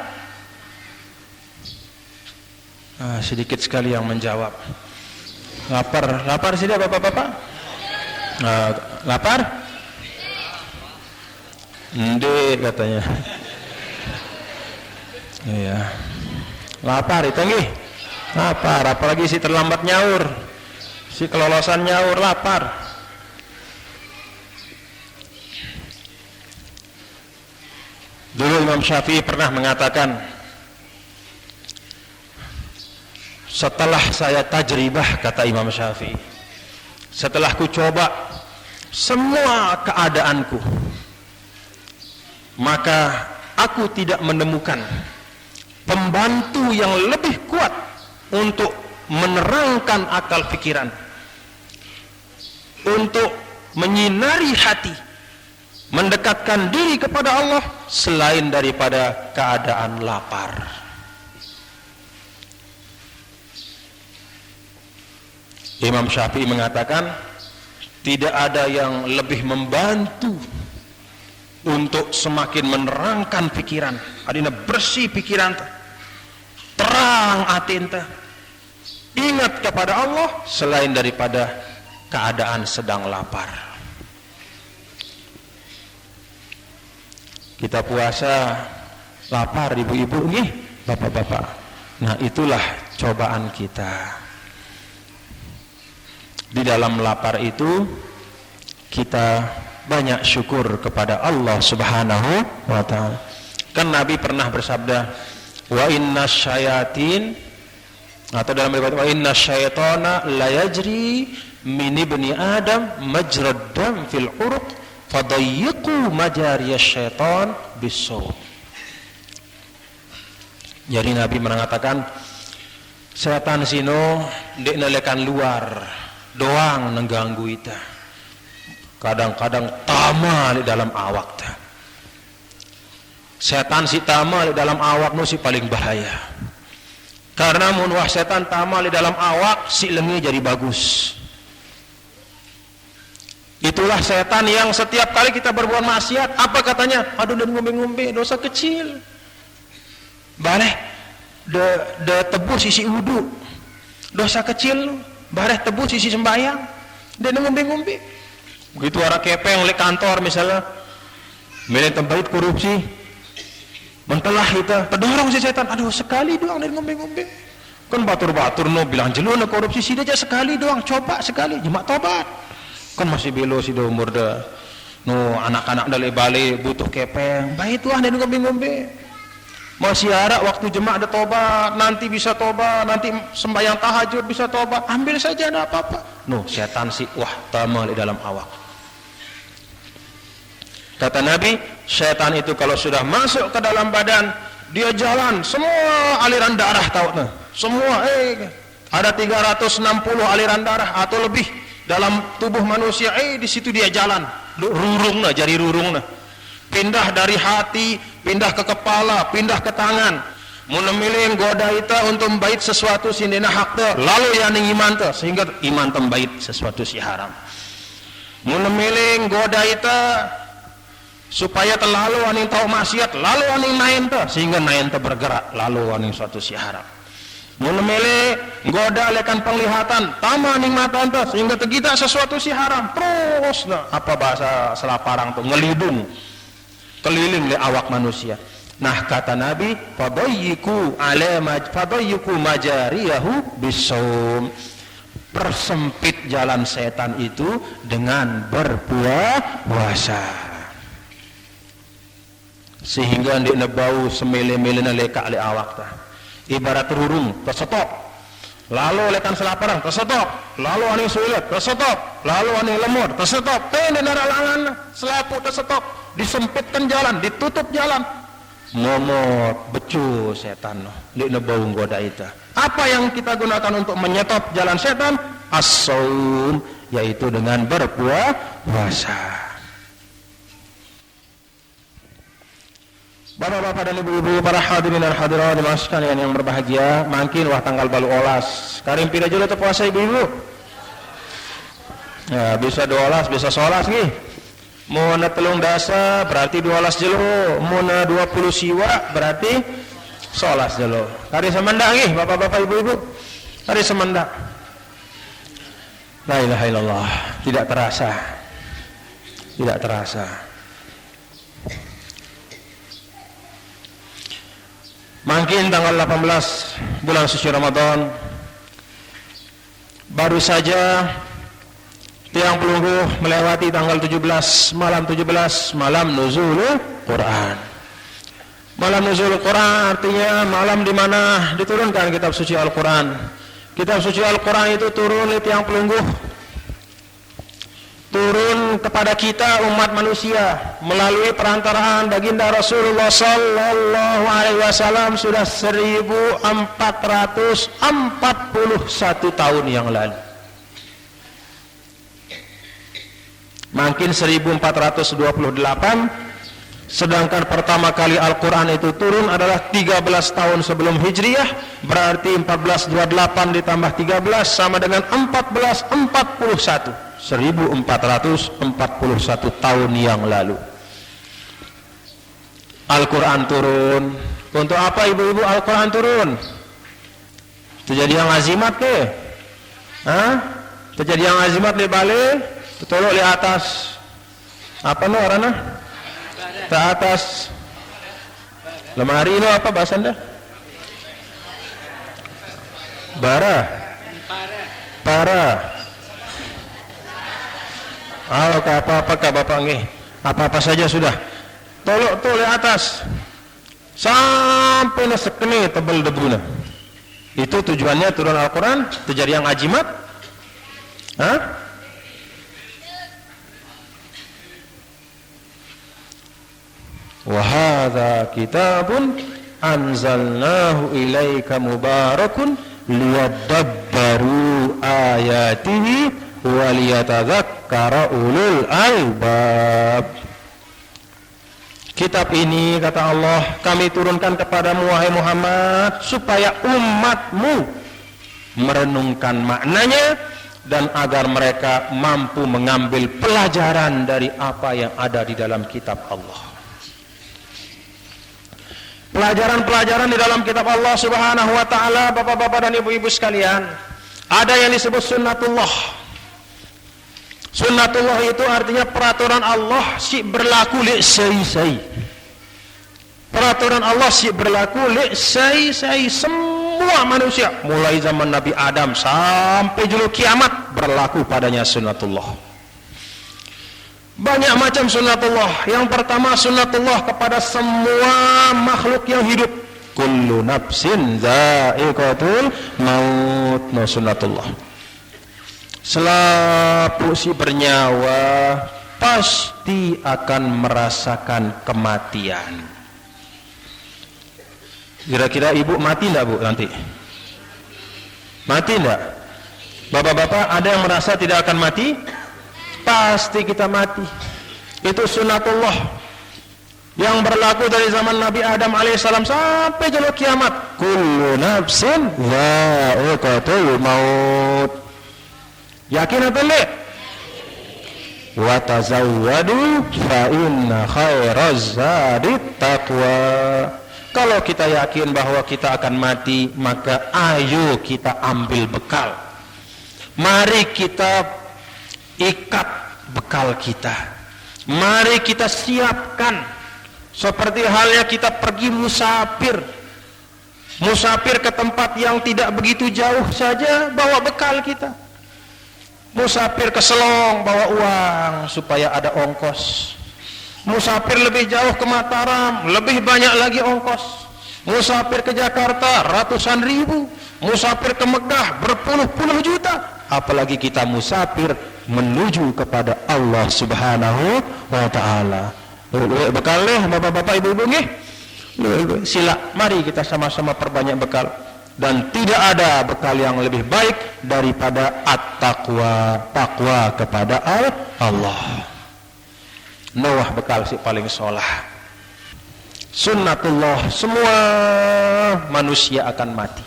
Sedikit sekali yang menjawab. Lapar sih dia bapak-bapak? Lapar? Ndek katanya. Iya. Lapar itu nggih. Lapar, apalagi si terlambat nyaur. Si kelolosan nyaur lapar. Dulu Imam Syafi'i pernah mengatakan, setelah saya tajribah, kata Imam Syafi'i, setelah ku coba semua keadaanku, maka aku tidak menemukan pembantu yang lebih kuat untuk menerangkan akal pikiran, untuk menyinari hati, mendekatkan diri kepada Allah selain daripada keadaan lapar. Imam Syafi'i mengatakan tidak ada yang lebih membantu untuk semakin menerangkan pikiran, adina bersih pikiran, terang atinta, ingat kepada Allah selain daripada keadaan sedang lapar. Kita puasa lapar ibu-ibu nih, bapak-bapak. Nah, itulah cobaan kita. Di dalam lapar itu kita banyak syukur kepada Allah Subhanahu wa ta'ala. Kan Nabi pernah bersabda, wa inna syayatin, atau dalam riwayat wa inna syaitana la yajri min ibni adam majrad dam fil uruq fadayyiqu majariyas syaitan bisawm. Jadi Nabi mengatakan setan sino ndek nelekan luar doang nengganggu ita. Kadang-kadang tama di dalam awak ta. Setan si tama di dalam awak nu si paling bahaya. Karena mun wah setan tama di dalam awak si lengi jadi bagus. Itulah setan yang setiap kali kita berbuat maksiat, apa katanya? Aduh, dan ngombe-ngombe dosa kecil. Bareh de tebus isi wudu. Dosa kecil, bareh tebus isi sembahyang. Dan ngombe-ngombe. Begitu orang kepeng le kantor misalnya, Milih tempat korupsi, mentelah kita, terdorong si setan, aduh sekali doang dari ngombe-ngombe. Kan batur-batur no bilang jelu no korupsi sih aja sekali doang, coba sekali, jemak tobat. Kan masih belo si umur dah. No anak-anak dari balik butuh kepeng, baik tuah dari ngombe-ngombe. Masih ada waktu jemak ada tobat, nanti bisa tobat, nanti sembahyang tahajud bisa tobat, ambil saja ada apa-apa. No setan si wah tamal di dalam awak. Kata Nabi, setan itu kalau sudah masuk ke dalam badan, dia jalan semua aliran darah tahu nah. Semua ada 360 aliran darah atau lebih dalam tubuh manusia, di situ dia jalan, rurung nah, jari rurung nah. Pindah dari hati, pindah ke kepala, pindah ke tangan. Mun milih goda ita untuk membait sesuatu sindina hak teh, lalu yang iman teh sehingga iman tembait sesuatu si haram. Mun milih goda ita supaya terlalu aning tahu maksiat, lalu aning nain teh sehingga nain teh bergerak, lalu aning suatu si haram. Mun milih goda lekan penglihatan, tambah aning mata teh sehingga tegita sesuatu si haram. Terus nah, apa bahasa selaparang tuh ngelidung keliling le awak manusia. Nah kata Nabi, fadayyiku majariyahu bisawm. Persempit jalan setan itu dengan berpuasa. Sehingga di nebau semele-mele leka le awak tah. Ibarat rurung tersetop. Lalu lekan selaparang tersetop. Lalu aning sulit tersetop. Lalu aning lemur tersetop. Di naralangan selapu tersetop. Disempitkan jalan, ditutup jalan. Momot becu setan di nebau goda itu. Apa yang kita gunakan untuk menyetop jalan setan? As-saum, yaitu dengan berpuasa. Bapak-bapak dan ibu-ibu, para hadirin dan hadirat jemaah sekalian yang berbahagia, makin wah tanggal balu olas. Karim pira jolo teu puasa ibu-ibu? Ya, bisa 12, bisa 11 nih. Mun telung dasa berarti 12 jelo, mun 20 siwa berarti 11 jelo. Kari semenda nggih bapak-bapak ibu-ibu. Kari semenda. La ilaha illallah, tidak terasa. Tidak terasa. Mungkin tanggal 18 bulan suci Ramadan baru saja tiang pelungguh melewati tanggal 17 malam nuzul Quran. Malam nuzul Quran artinya malam di mana diturunkan kitab suci Al-Quran. Kitab suci Al-Quran itu turun di tiang pelungguh, turun kepada kita umat manusia melalui perantaraan baginda Rasulullah sallallahu alaihi wasallam sudah 1441 tahun yang lalu. Makin 1428, sedangkan pertama kali Al-Quran itu turun adalah 13 tahun sebelum Hijriah, berarti 1428 ditambah 13 sama dengan 1441, 1441 tahun yang lalu. Al-Quran turun. Untuk apa ibu-ibu Al-Quran turun? Terjadi yang azimat ke? Terjadi yang azimat di balik, tolok di atas. Apa no orangnya? Ke atas lemari ini apa bahasa anda? Para. Apa-apa kah bapak nggih? Apa-apa saja sudah. Tolok di atas sampai sekene tebal debuna. Itu tujuannya turun Al-Quran. Terjadi yang azimat. Wahada kitabun anzalnahu ilaika mubarakun liyadabbaru ayatihi waliyatadzakkara ulul albab. Kitab ini kata Allah kami turunkan kepadamu wahai Muhammad supaya umatmu merenungkan maknanya dan agar mereka mampu mengambil pelajaran dari apa yang ada di dalam kitab Allah. Pelajaran-pelajaran di dalam kitab Allah Subhanahu wa taala, bapak-bapak dan ibu-ibu sekalian, ada yang disebut sunnatullah. Sunnatullah itu artinya peraturan Allah si berlaku li sai. Peraturan Allah si berlaku li sai semua manusia mulai zaman Nabi Adam sampai julu kiamat berlaku padanya sunnatullah. Banyak macam sunnatullah. Yang pertama sunnatullah kepada semua makhluk yang hidup. Kullu nafsin dha'iqatul maut, no sunnatullah. Selapu si bernyawa pasti akan merasakan kematian. Kira-kira ibu mati enggak, Bu, nanti? Mati enggak? Bapak-bapak ada yang merasa tidak akan mati? Pasti kita mati. Itu sunnatullah yang berlaku dari zaman Nabi Adam alaihissalam sampai julu kiamat. Kullu nafsin dha'iqatul maut. Yakin atau tidak? Wa tazawwadu fa inna khairaz zadit taqwa. Kalau kita yakin bahwa kita akan mati, maka ayo kita ambil bekal. Mari kita ikat bekal kita. Mari kita siapkan seperti halnya kita pergi musafir. Musafir ke tempat yang tidak begitu jauh saja, bawa bekal kita. Musafir ke Selong, bawa uang supaya ada ongkos. Musafir lebih jauh ke Mataram, lebih banyak lagi ongkos. Musafir ke Jakarta, ratusan ribu. Musafir ke Mekah, berpuluh-puluh juta. Apalagi kita musafir menuju kepada Allah Subhanahu wa ta'ala. Bekal leh bapak-bapak ibu-ibu nih. Sila, mari kita sama-sama perbanyak bekal. Dan tidak ada bekal yang lebih baik daripada at-taqwa, takwa kepada Allah. Nawah bekal si paling solah. Sunnatullah, semua manusia akan mati.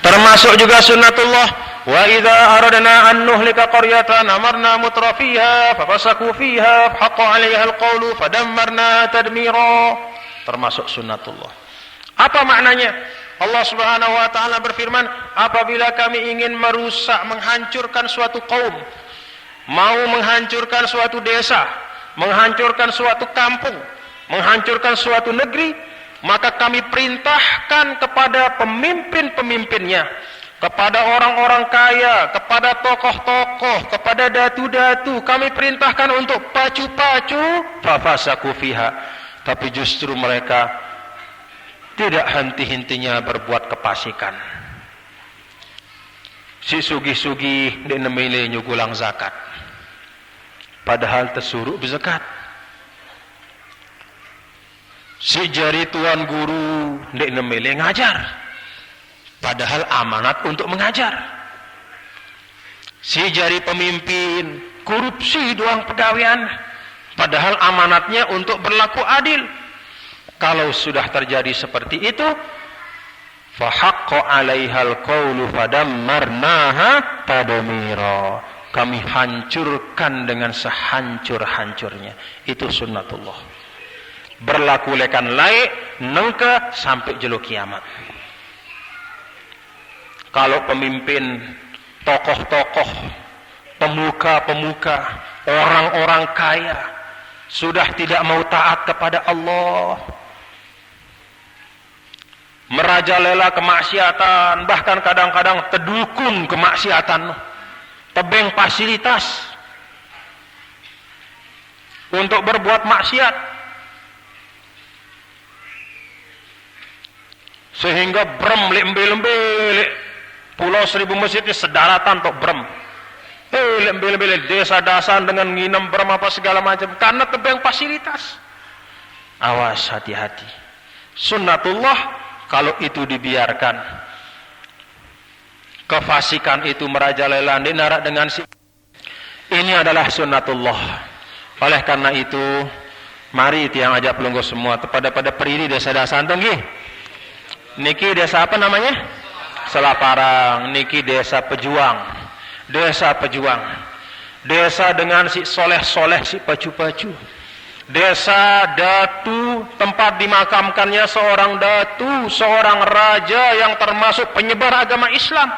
Termasuk juga sunnatullah, wa idza aradna an nuhlika qaryatan amarna mutrafiha fafasaku fiha haqqa 'alaiha alqawlu fadammarna tadmira. Termasuk sunnatullah. Apa maknanya? Allah Subhanahu wa taala berfirman, apabila kami ingin merusak, menghancurkan suatu kaum, mau menghancurkan suatu desa, menghancurkan suatu kampung, menghancurkan suatu negeri, maka kami perintahkan kepada pemimpin-pemimpinnya, kepada orang-orang kaya, kepada tokoh-tokoh, kepada datu-datu, kami perintahkan untuk pacu-pacu fafasaku fiha. Tapi justru mereka tidak henti-hentinya berbuat kepasikan. Si sugih-sugih di nemile nyugulang zakat, padahal tersuruh berzakat. Si jari tuan guru di nemile ngajar, padahal amanat untuk mengajar. Si jari pemimpin korupsi doang pegawaian, padahal amanatnya untuk berlaku adil. Kalau sudah terjadi seperti itu, fa haqqo 'alaihal qawlu fadammarnaha tadmira. Kami hancurkan dengan sehancur-hancurnya. Itu sunnatullah. Berlaku lekan laik nengke sampai jelo kiamat. Kalau pemimpin, tokoh-tokoh, pemuka-pemuka, orang-orang kaya sudah tidak mau taat kepada Allah, merajalela kemaksiatan, bahkan kadang-kadang tedukun kemaksiatan, tebeng fasilitas untuk berbuat maksiat, sehingga brem lembel-lembel pulau 1000 masjid sedaratan tok brem, lembel-lembel desa-dasan dengan nginam brem apa segala macam karena tebeng fasilitas. Awas, hati-hati. Sunnatullah, kalau itu dibiarkan, kefasikan itu merajalela dinarak dengan ini adalah sunnatullah. Oleh karena itu, mari tiang ajak pelunggu semua pada periri desa-desa tinggi. Niki desa apa namanya? Selaparang. Niki desa pejuang. Desa pejuang. Desa dengan si soleh-soleh, si pacu-pacu. Desa datu, tempat dimakamkannya seorang datu, seorang raja yang termasuk penyebar agama Islam.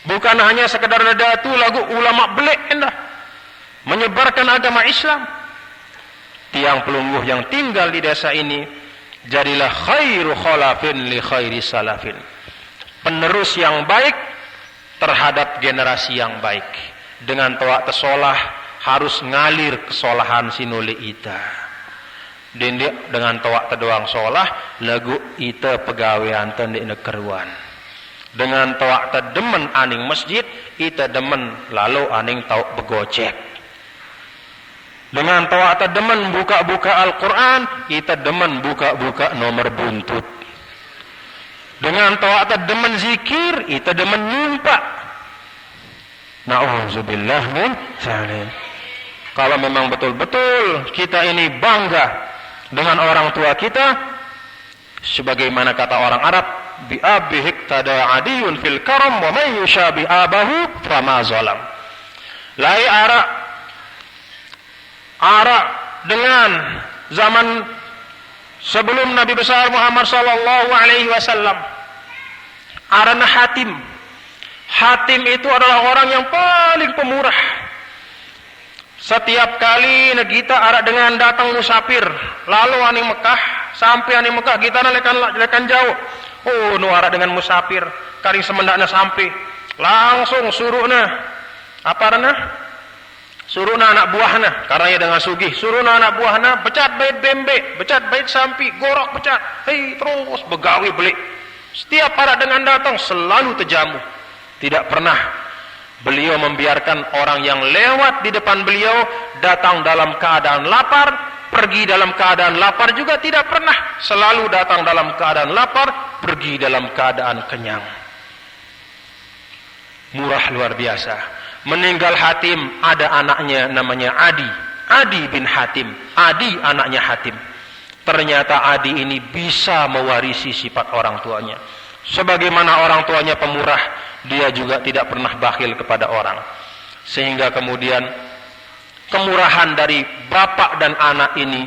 Bukan hanya sekedar datu lagu ulama belik endah. Menyebarkan agama Islam. Tiang pelungguh yang tinggal di desa ini jadilah khairu khalafin li khairi salafin. Penerus yang baik terhadap generasi yang baik. Dengan toak tesolah harus ngalir kesolahan sinuli ita. Dengan toak tedoang solah lagu ita pegawean tende nekeruan. Dengan toak tedemen aning masjid, ita demen lalu aning tauk begocek. Dengan toak tedemen buka-buka Al-Quran, ita demen buka-buka nomor buntut. Dengan toak tedemen zikir, ita demen nyumpak. Na'udzubillah min dzalik. Kalau memang betul-betul kita ini bangga dengan orang tua kita, sebagaimana kata orang Arab, bi abihik tada adiyun fil karam wa man yushabi abahu fama zalam. Lai ara dengan zaman sebelum Nabi besar Muhammad sallallahu alaihi wasallam. Arana Hatim. Hatim itu adalah orang yang paling pemurah. Setiap kali negita ara dengan datang musafir, lalu aning Mekah, sampai aning Mekah kita lekan jauh. Oh, nu ara dengan musafir, karing semendakna sampai. Langsung suruhna apa rana? Suruhna anak buahna, karena ia dengan sugih. Suruhna anak buahna becat bait bembe, becat bait sampi, gorok becat. Hei, terus begawi beli. Setiap ara dengan datang selalu terjamu. Tidak pernah beliau membiarkan orang yang lewat di depan beliau datang dalam keadaan lapar, pergi dalam keadaan lapar juga tidak pernah. Selalu datang dalam keadaan lapar, pergi dalam keadaan kenyang. Murah luar biasa. Meninggal Hatim, ada anaknya namanya Adi. Adi bin Hatim. Adi anaknya Hatim. Ternyata Adi ini bisa mewarisi sifat orang tuanya. Sebagaimana orang tuanya pemurah, dia juga tidak pernah bakhil kepada orang. Sehingga kemudian kemurahan dari bapak dan anak ini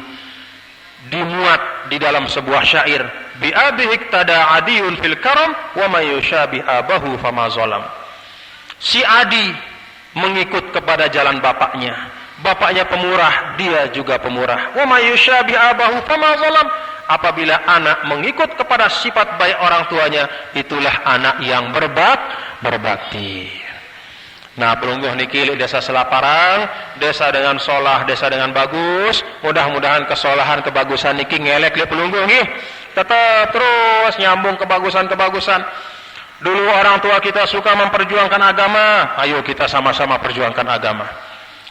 dimuat di dalam sebuah syair. Bi abihik tada adiyun fil karam wa may yushabi abahu fama zalam. Si Adi mengikut kepada jalan bapaknya. Bapaknya pemurah, dia juga pemurah. Wa may yushabi abahu fama zalam. Apabila anak mengikut kepada sifat baik orang tuanya, itulah anak yang berbakti. Nah, pelungguh niki desa Selaparang, desa dengan solah, desa dengan bagus. Mudah-mudahan kesolahan kebagusan niki ngelek le pelungguh nggih. Tetap terus nyambung kebagusan-kebagusan. Dulu orang tua kita suka memperjuangkan agama, ayo kita sama-sama perjuangkan agama.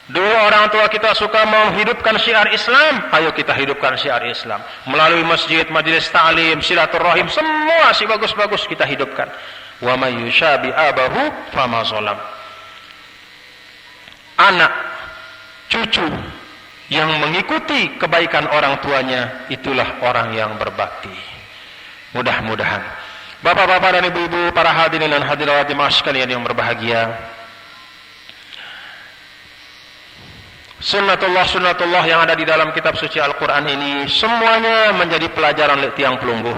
Dulu orang tua kita suka menghidupkan syiar Islam, ayo kita hidupkan syiar Islam. Melalui masjid, majelis ta'lim, silaturahim, semua si bagus-bagus kita hidupkan. Wa may yushabi abahu fama zalam. Anak, cucu yang mengikuti kebaikan orang tuanya, itulah orang yang berbakti. Mudah-mudahan bapak-bapak dan ibu-ibu, para hadirin dan hadirat jemaah sekalian yang berbahagia, sunnatullah yang ada di dalam kitab suci Al-Quran ini semuanya menjadi pelajaran tiang pelungguh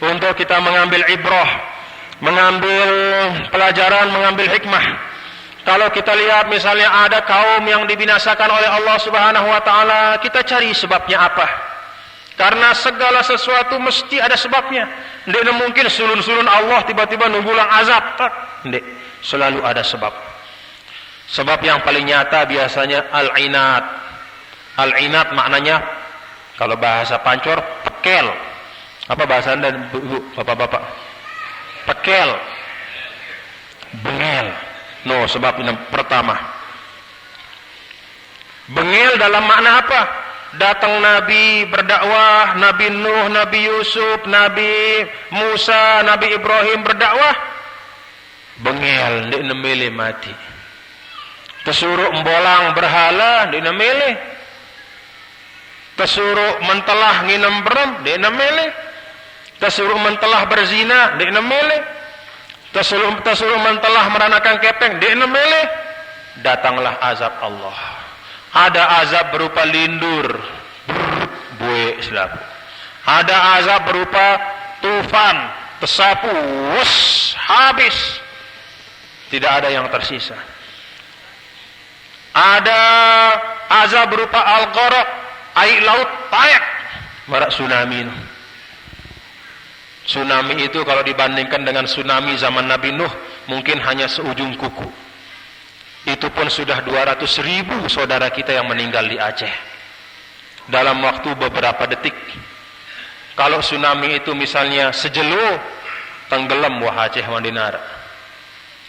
untuk kita mengambil ibrah, mengambil pelajaran, mengambil hikmah. Kalau kita lihat misalnya ada kaum yang dibinasakan oleh Allah Subhanahu wa taala, kita cari sebabnya apa? Karena segala sesuatu mesti ada sebabnya. Tidak mungkin sulun-sulun Allah tiba-tiba nunggulang azab. Tidak, selalu ada sebab. Sebab yang paling nyata biasanya al-inat. Al-inat maknanya kalau bahasa Pancor pekel. Apa bahasa Anda, Ibu, Bapak-bapak? Pekel. Bengel. No, sebab yang pertama. Bengel dalam makna apa? Datang Nabi berdakwah, Nabi Nuh, Nabi Yusuf, Nabi Musa, Nabi Ibrahim berdakwah. Bengel, dia memilih mati. Tersuruh membolang berhala, dia memilih. Tersuruh mentelah nginem berem, dia memilih. Tersuruh mentelah berzina, dia memilih. Tersuruh mentelah meranakan kepeng, dia memilih. Datanglah azab Allah. Ada azab berupa lindur, buih selap. Ada azab berupa tufan, tersapu, habis. Tidak ada yang tersisa. Ada azab berupa al-gharaq, air laut tayak, marak tsunami. Tsunami itu kalau dibandingkan dengan tsunami zaman Nabi Nuh, mungkin hanya seujung kuku. Itu pun sudah 200.000 saudara kita yang meninggal di Aceh dalam waktu beberapa detik. Kalau tsunami itu misalnya sejelo, tenggelam wah Aceh Mandinara.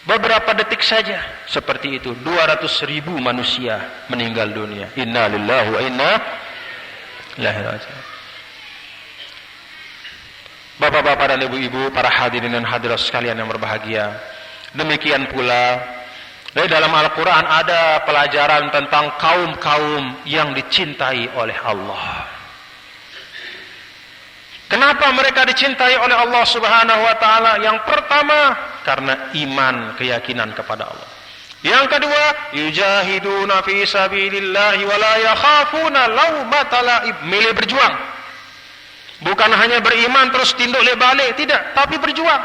Beberapa detik saja seperti itu, 200.000 manusia meninggal dunia. Inna lillahi wa inna ilaihi raji'un. Bapak-bapak dan ibu-ibu, para hadirin dan hadirat sekalian yang berbahagia, demikian pula dari dalam Al-Quran ada pelajaran tentang kaum-kaum yang dicintai oleh Allah. Kenapa mereka dicintai oleh Allah Subhanahu wa taala? Yang pertama, karena iman, keyakinan kepada Allah. Yang kedua, yujahiduna fi sabilillahi wa la yakhafuna laumata laib, milih berjuang. Bukan hanya beriman terus tinduk balik, tidak, tapi berjuang.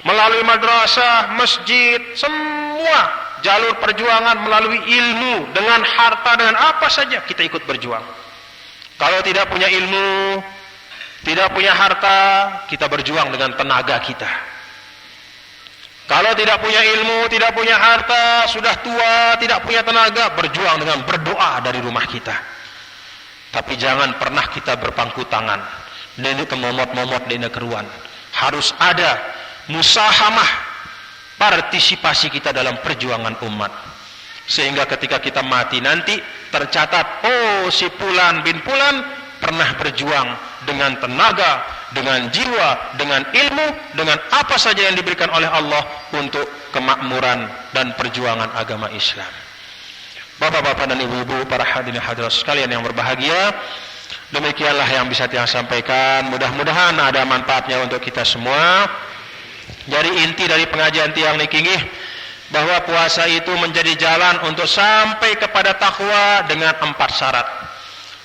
Melalui madrasah, masjid, semua jalur perjuangan, melalui ilmu, dengan harta, dengan apa saja kita ikut berjuang. Kalau tidak punya ilmu, tidak punya harta, kita berjuang dengan tenaga kita. Kalau tidak punya ilmu, tidak punya harta, sudah tua, tidak punya tenaga, berjuang dengan berdoa dari rumah kita. Tapi jangan pernah kita berpangku tangan. Ini kemomot-momot dina keruan. Harus ada musahamah, partisipasi kita dalam perjuangan umat. Sehingga ketika kita mati nanti tercatat, oh si Fulan bin Fulan pernah berjuang dengan tenaga, dengan jiwa, dengan ilmu, dengan apa saja yang diberikan oleh Allah untuk kemakmuran dan perjuangan agama Islam. Bapak-bapak dan ibu-ibu, para hadirin hadirat sekalian yang berbahagia, demikianlah yang bisa saya sampaikan. Mudah-mudahan ada manfaatnya untuk kita semua. Jadi inti dari pengajian tiang niki bahwa puasa itu menjadi jalan untuk sampai kepada takwa dengan 4 syarat.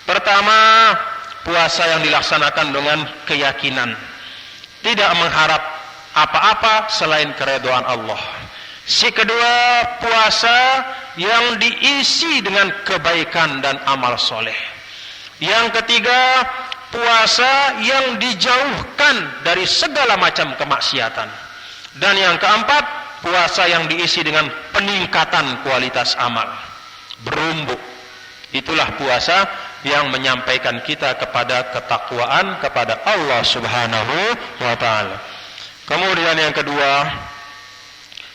Pertama, puasa yang dilaksanakan dengan keyakinan, tidak mengharap apa-apa selain keridhaan Allah. Si kedua, puasa yang diisi dengan kebaikan dan amal soleh. Yang ketiga, puasa yang dijauhkan dari segala macam kemaksiatan. Dan yang keempat, puasa yang diisi dengan peningkatan kualitas amal, berumbu. Itulah puasa yang menyampaikan kita kepada ketakwaan kepada Allah Subhanahu wa taala. Kemudian yang kedua,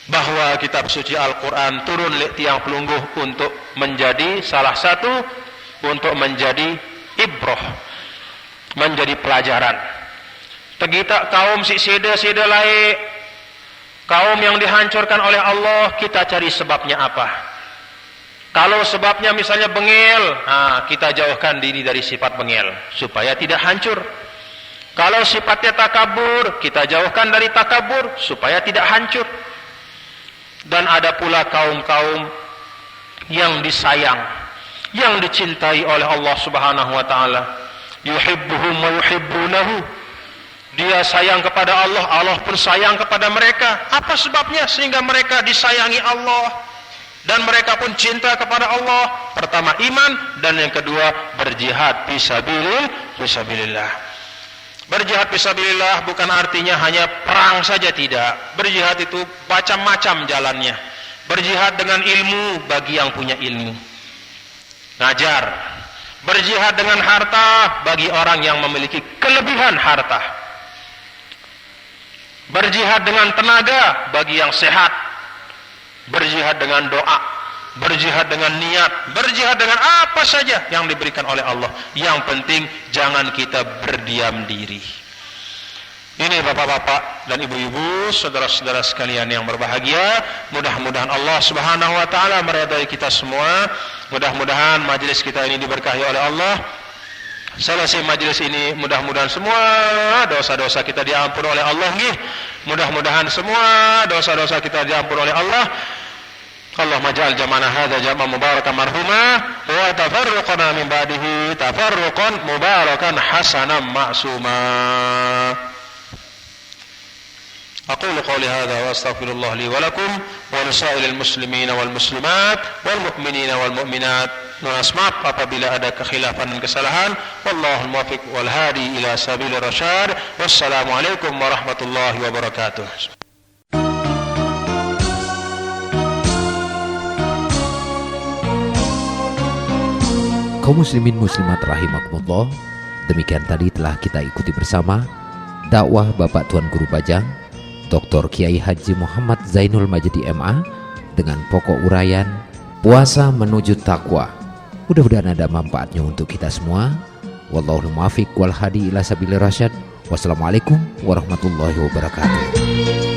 bahwa kitab suci Al-Quran turun li tiang pelungguh untuk menjadi salah satu, untuk menjadi ibrah, menjadi pelajaran. Tegita kaum si sida lain, kaum yang dihancurkan oleh Allah, kita cari sebabnya apa. Kalau sebabnya misalnya bengel, kita jauhkan diri dari sifat bengel supaya tidak hancur. Kalau sifatnya takabur, kita jauhkan dari takabur supaya tidak hancur. Dan ada pula kaum-kaum yang disayang, yang dicintai oleh Allah Subhanahu wa taala. Yuhibbuhum wa yuhibbunahu. Dia sayang kepada Allah, Allah pun sayang kepada mereka. Apa sebabnya sehingga mereka disayangi Allah dan mereka pun cinta kepada Allah? Pertama iman, dan yang kedua berjihad fisabilillah. Berjihad fisabilillah bukan artinya hanya perang saja, tidak. Berjihad itu macam-macam jalannya. Berjihad dengan ilmu bagi yang punya ilmu, ngajar. Berjihad dengan harta bagi orang yang memiliki kelebihan harta. Berjihad dengan tenaga bagi yang sehat. Berjihad dengan doa, berjihad dengan niat, berjihad dengan apa saja yang diberikan oleh Allah. Yang penting jangan kita berdiam diri. Ini bapak-bapak dan ibu-ibu, saudara-saudara sekalian yang berbahagia, mudah-mudahan Allah Subhanahu wa taala meridai kita semua. Mudah-mudahan majelis kita ini diberkahi oleh Allah. Selesai majelis ini, mudah-mudahan semua dosa-dosa kita diampun oleh Allah. Mudah-mudahan semua dosa-dosa kita diampun oleh Allah. Allahumma ja'al jama'ana hadza jam'an mubarakan marhuma wa tafarruqana min ba'dihi tafarruqan mubarakan hasanan ma'suma. أقول قولي هذا وأستغفر الله لي ولكم ولسائر المسلمين والمسلمات والمؤمنين والمؤمنات. Mohon maaf apabila ada kekhilafan dan kesalahan. Wallahul muwaffiq wal hadi ila sabilir rasyad. Wassalamualaikum warahmatullahi wabarakatuh.
Kaum muslimin muslimat rahimakumullah, demikian tadi telah kita ikuti bersama dakwah Bapak Tuan Guru Bajang Dr. Kiai Haji Muhammad Zainul Majdi MA dengan pokok uraian puasa menuju takwa. Mudah-mudahan ada manfaatnya untuk kita semua. Wallahul muwaffiq wal hadi ila sabilir rasyad. Wassalamualaikum warahmatullahi wabarakatuh.